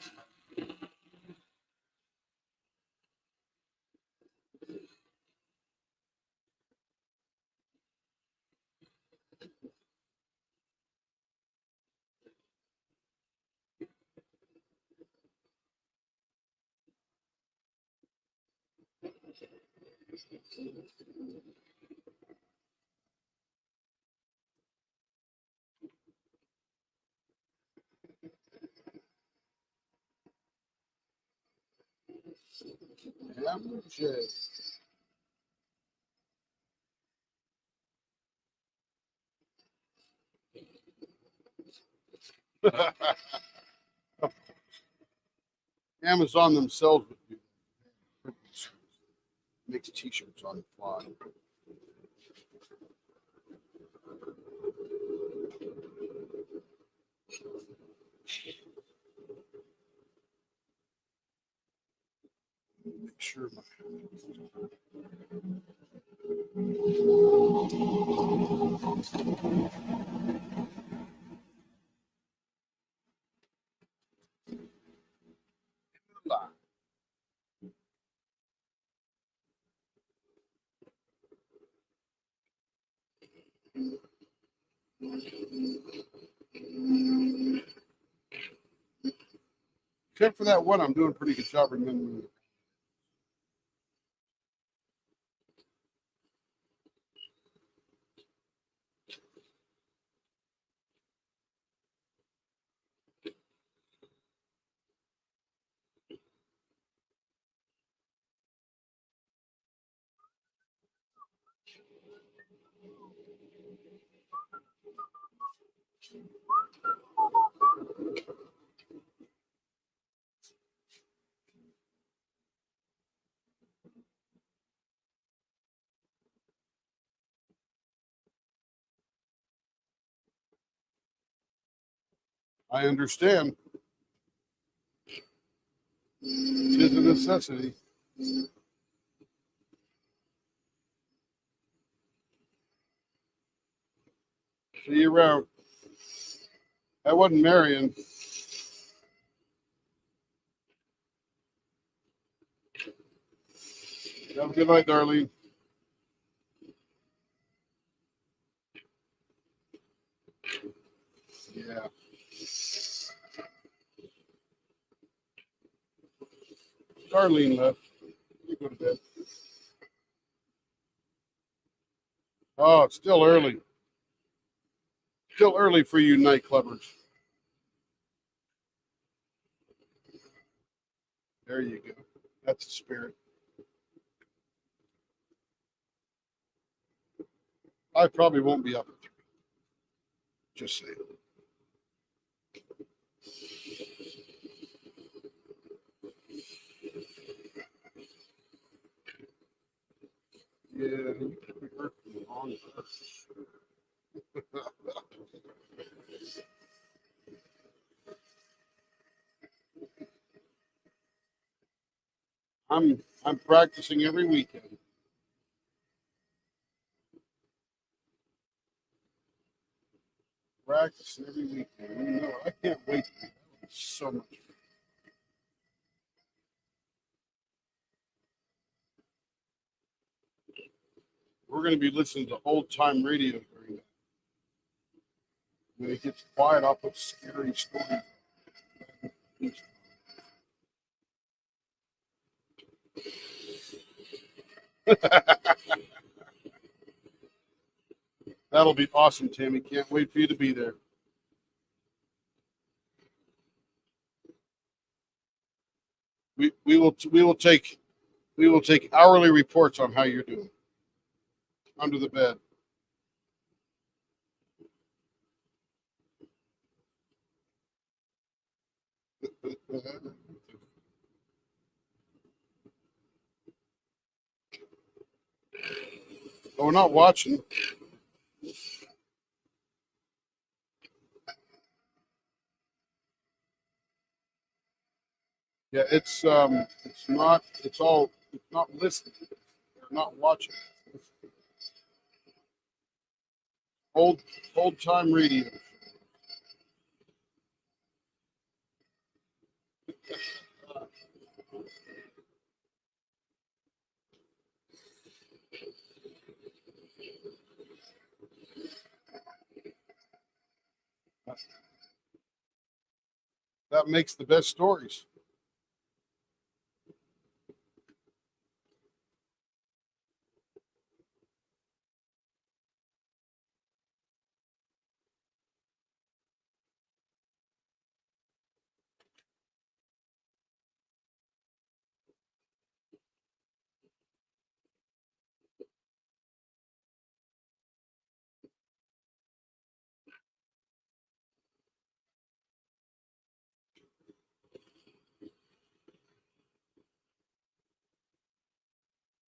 Hammer J. Amazon themselves would do makes t-shirts on the fly. Make sure my except for that one, I'm doing a pretty good job remembering. I understand. It is a necessity. See you around. That wasn't Marion. Have a good night, Darlene. Yeah. Darlene left. You go to bed. Oh, it's still early. Still early for you nightclubbers. There you go. That's the spirit. I probably won't be up at 3. Just saying. Yeah, you probably heard from the wrong person. I'm practicing every weekend. Practicing every weekend. You know, I can't wait. So much. We're going to be listening to old time radio during that. When it gets quiet, I'll put scary stories. That'll be awesome, Tammy. Can't wait for you to be there. We will take hourly reports on how you're doing under the bed. But we're not watching. Yeah, it's not listening. We're not watching. Old time radio. That makes the best stories.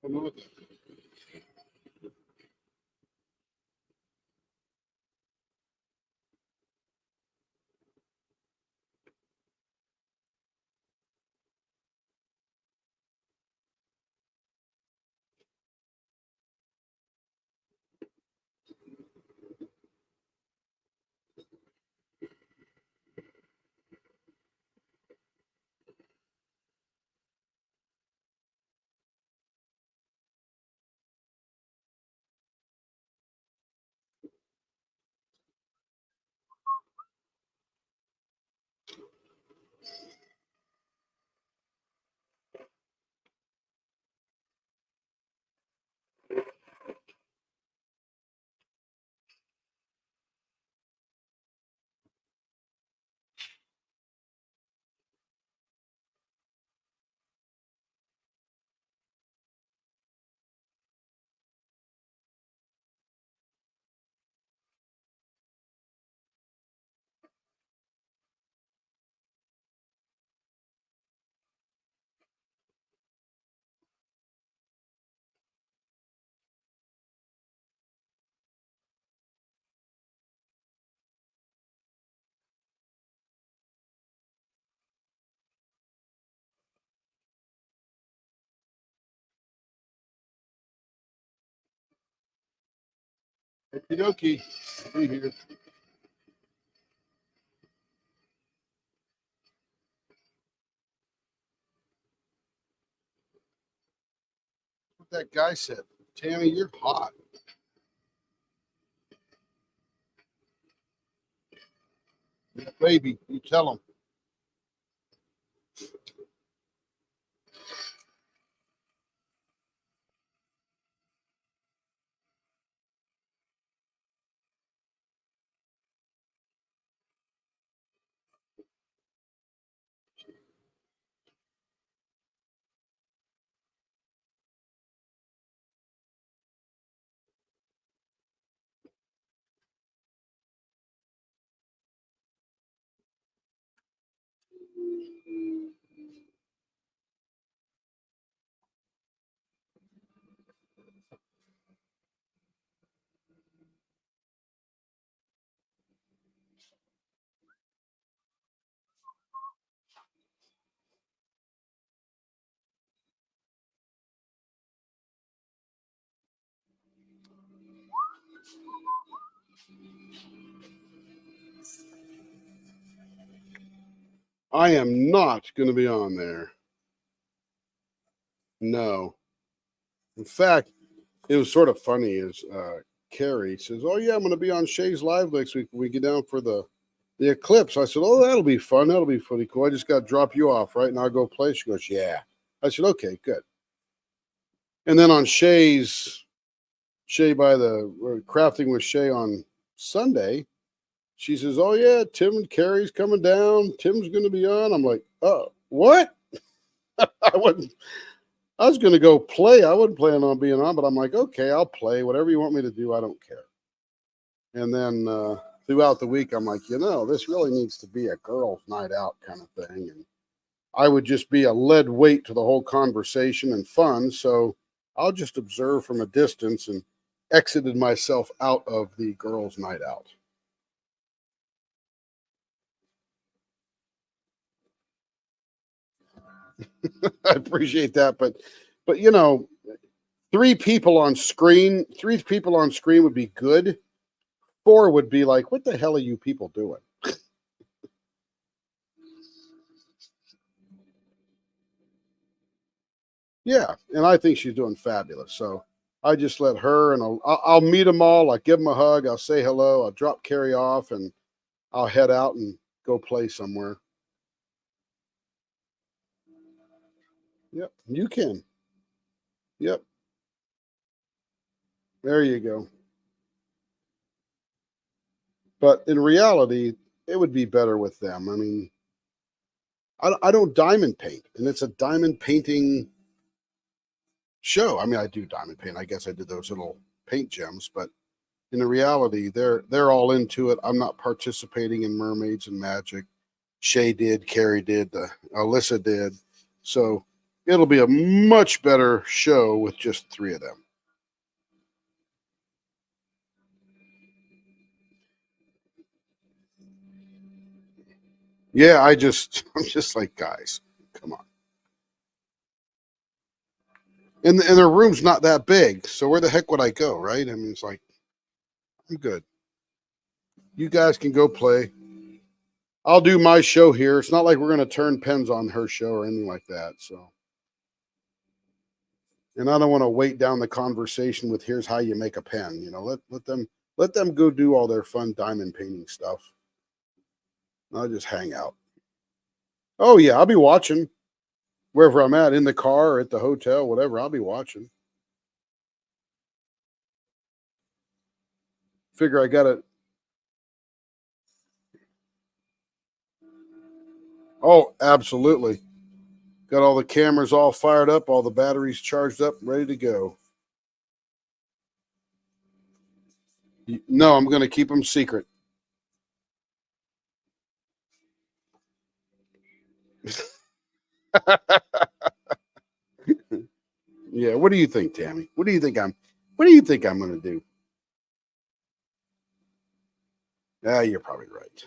I know that. Okie dokie. Be here. What that guy said. Tammy, you're hot. Yeah, baby, you tell him. I am not going to be on there. No. In fact, it was sort of funny is Carrie says, "Oh yeah, I'm going to be on Shay's Live next week when we get down for the eclipse." I said, "Oh, that'll be fun. That'll be pretty cool. I just got to drop you off, right? And I'll go play." She goes, "Yeah." I said, "Okay, good." And then on Shay by the Crafting with Shay on Sunday, she says, "Oh yeah, Tim and Carrie's coming down. Tim's going to be on." I'm like, "Oh, what?" I wasn't. I was going to go play. I wasn't planning on being on, but I'm like, okay, I'll play whatever you want me to do. I don't care. And then throughout the week, I'm like, this really needs to be a girls' night out kind of thing. And I would just be a lead weight to the whole conversation and fun. So I'll just observe from a distance and exited myself out of the girls' night out. I appreciate that, but three people on screen would be good. Four would be like, what the hell are you people doing? Yeah, and I think she's doing fabulous. So I just let her and I'll meet them all. I give them a hug. I'll say hello. I'll drop Carrie off and I'll head out and go play somewhere. Yep, you can. Yep. There you go. But in reality, it would be better with them. I mean, I don't diamond paint, and it's a diamond painting show. I mean, I do diamond paint. I guess I did those little paint gems, but in the reality, they're all into it. I'm not participating in mermaids and magic. Shay did, Carrie did, Alyssa did. So it'll be a much better show with just three of them. Yeah, I'm just like, guys, come on. And their room's not that big, so where the heck would I go, right? I mean, it's like, I'm good. You guys can go play. I'll do my show here. It's not like we're going to turn pens on her show or anything like that. So, and I don't want to weight down the conversation with here's how you make a pen. Let them go do all their fun diamond painting stuff. I'll just hang out. Oh yeah, I'll be watching wherever I'm at, in the car or at the hotel, whatever. I'll be watching. Figure I got it. Oh, absolutely. Got all the cameras all fired up, all the batteries charged up, ready to go. No, I'm going to keep them secret. Yeah, what do you think, Tammy? What do you think I'm going to do? Ah, you're probably right.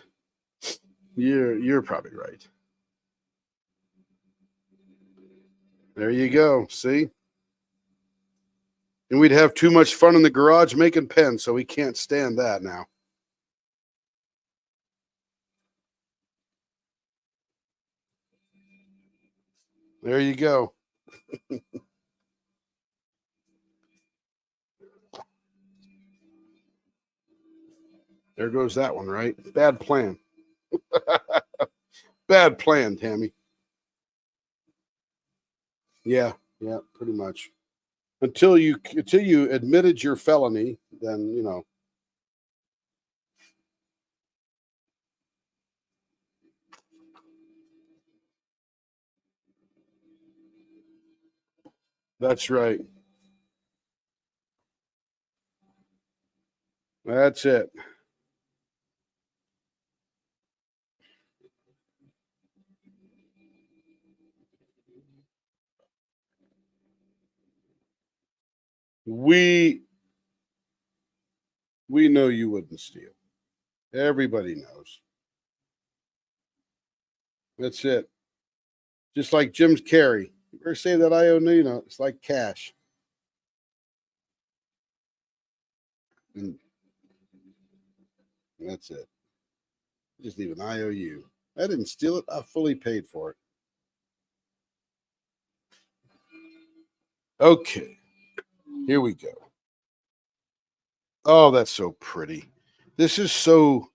You're probably right. There you go. See? And we'd have too much fun in the garage making pens, so we can't stand that now. There you go. There goes that one, right? Bad plan. Bad plan, Tammy. Yeah, pretty much. Until you admitted your felony, then you know. That's right. That's it. We know you wouldn't steal. Everybody knows. That's it. Just like Jim's carry. You ever say that it's like cash. And that's it. Just leave an IOU. I didn't steal it. I fully paid for it. Okay. Here we go. Oh, that's so pretty. This is so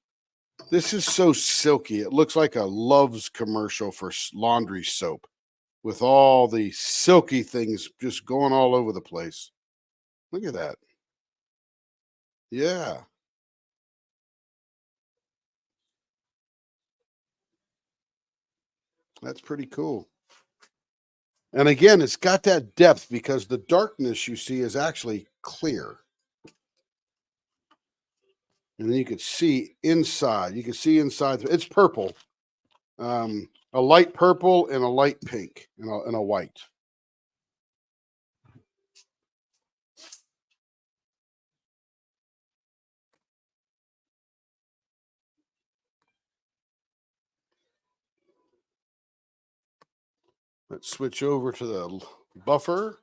silky. It looks like a Love's commercial for laundry soap with all the silky things just going all over the place. Look at that. Yeah. That's pretty cool. And again, it's got that depth because the darkness you see is actually clear. And then you can see inside. You can see inside. It's purple. A light purple and a light pink and a white. Let's switch over to the buffer.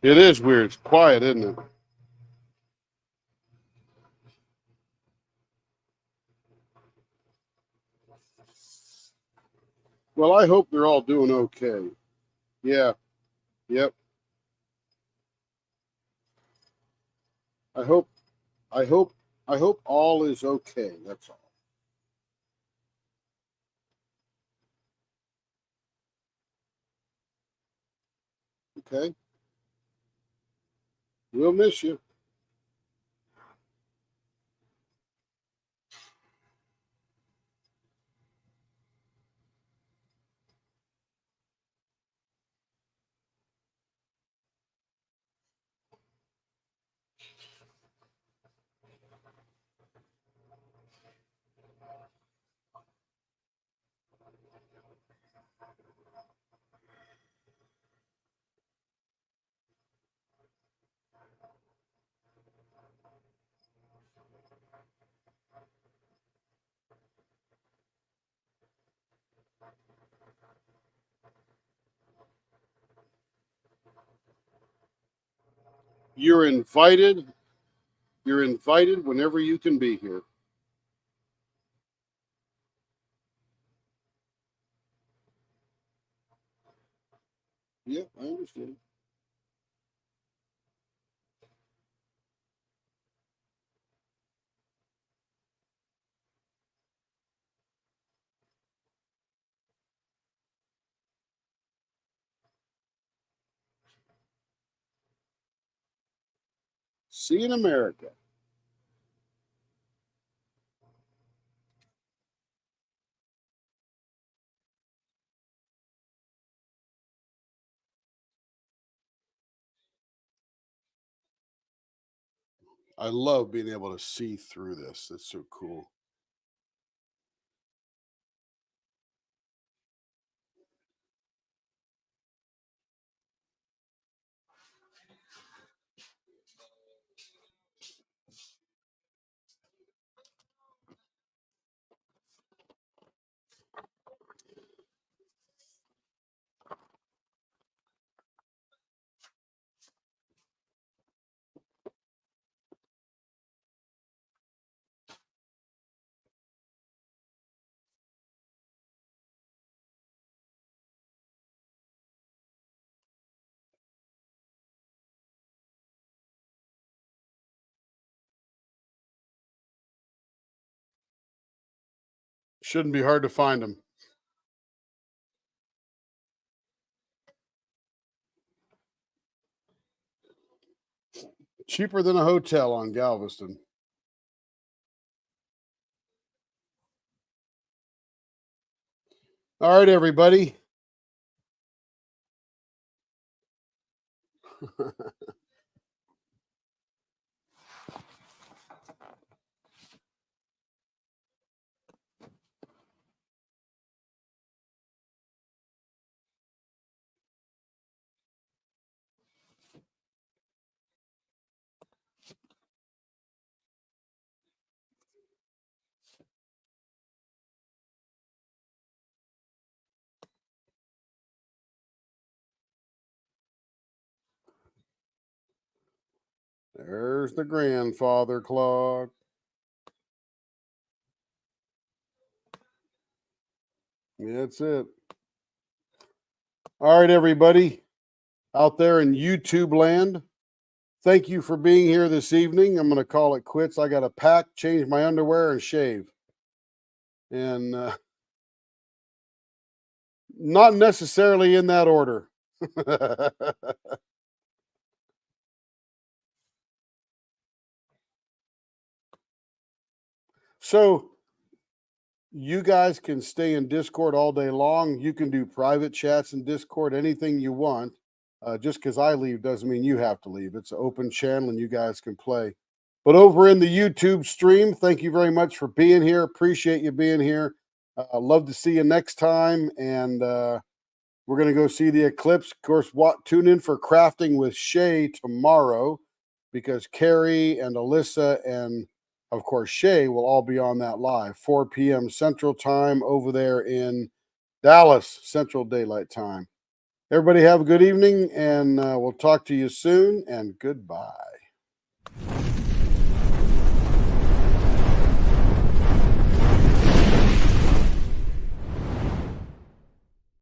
It is weird. It's quiet, isn't it? Well, I hope they're all doing okay. Yeah. Yep. I hope all is okay. That's all. Okay. We'll miss you. You're invited. You're invited whenever you can be here. Yeah, I understand. See you in America. I love being able to see through this. That's so cool. Shouldn't be hard to find them. Cheaper than a hotel on Galveston. All right, everybody. There's the grandfather clock. That's it. All right, everybody out there in YouTube land. Thank you for being here this evening. I'm going to call it quits. I got to pack, change my underwear, and shave. And not necessarily in that order. So you guys can stay in Discord all day long. You can do private chats in Discord, anything you want. Just because I leave doesn't mean you have to leave. It's an open channel and you guys can play. But over in the YouTube stream, thank you very much for being here. Appreciate you being here. Love to see you next time. And we're going to go see the eclipse. Of course, tune in for Crafting with Shay tomorrow because Carrie and Alyssa and, of course, Shay will all be on that live, 4 p.m. Central Time over there in Dallas, Central Daylight Time. Everybody have a good evening, and we'll talk to you soon, and goodbye.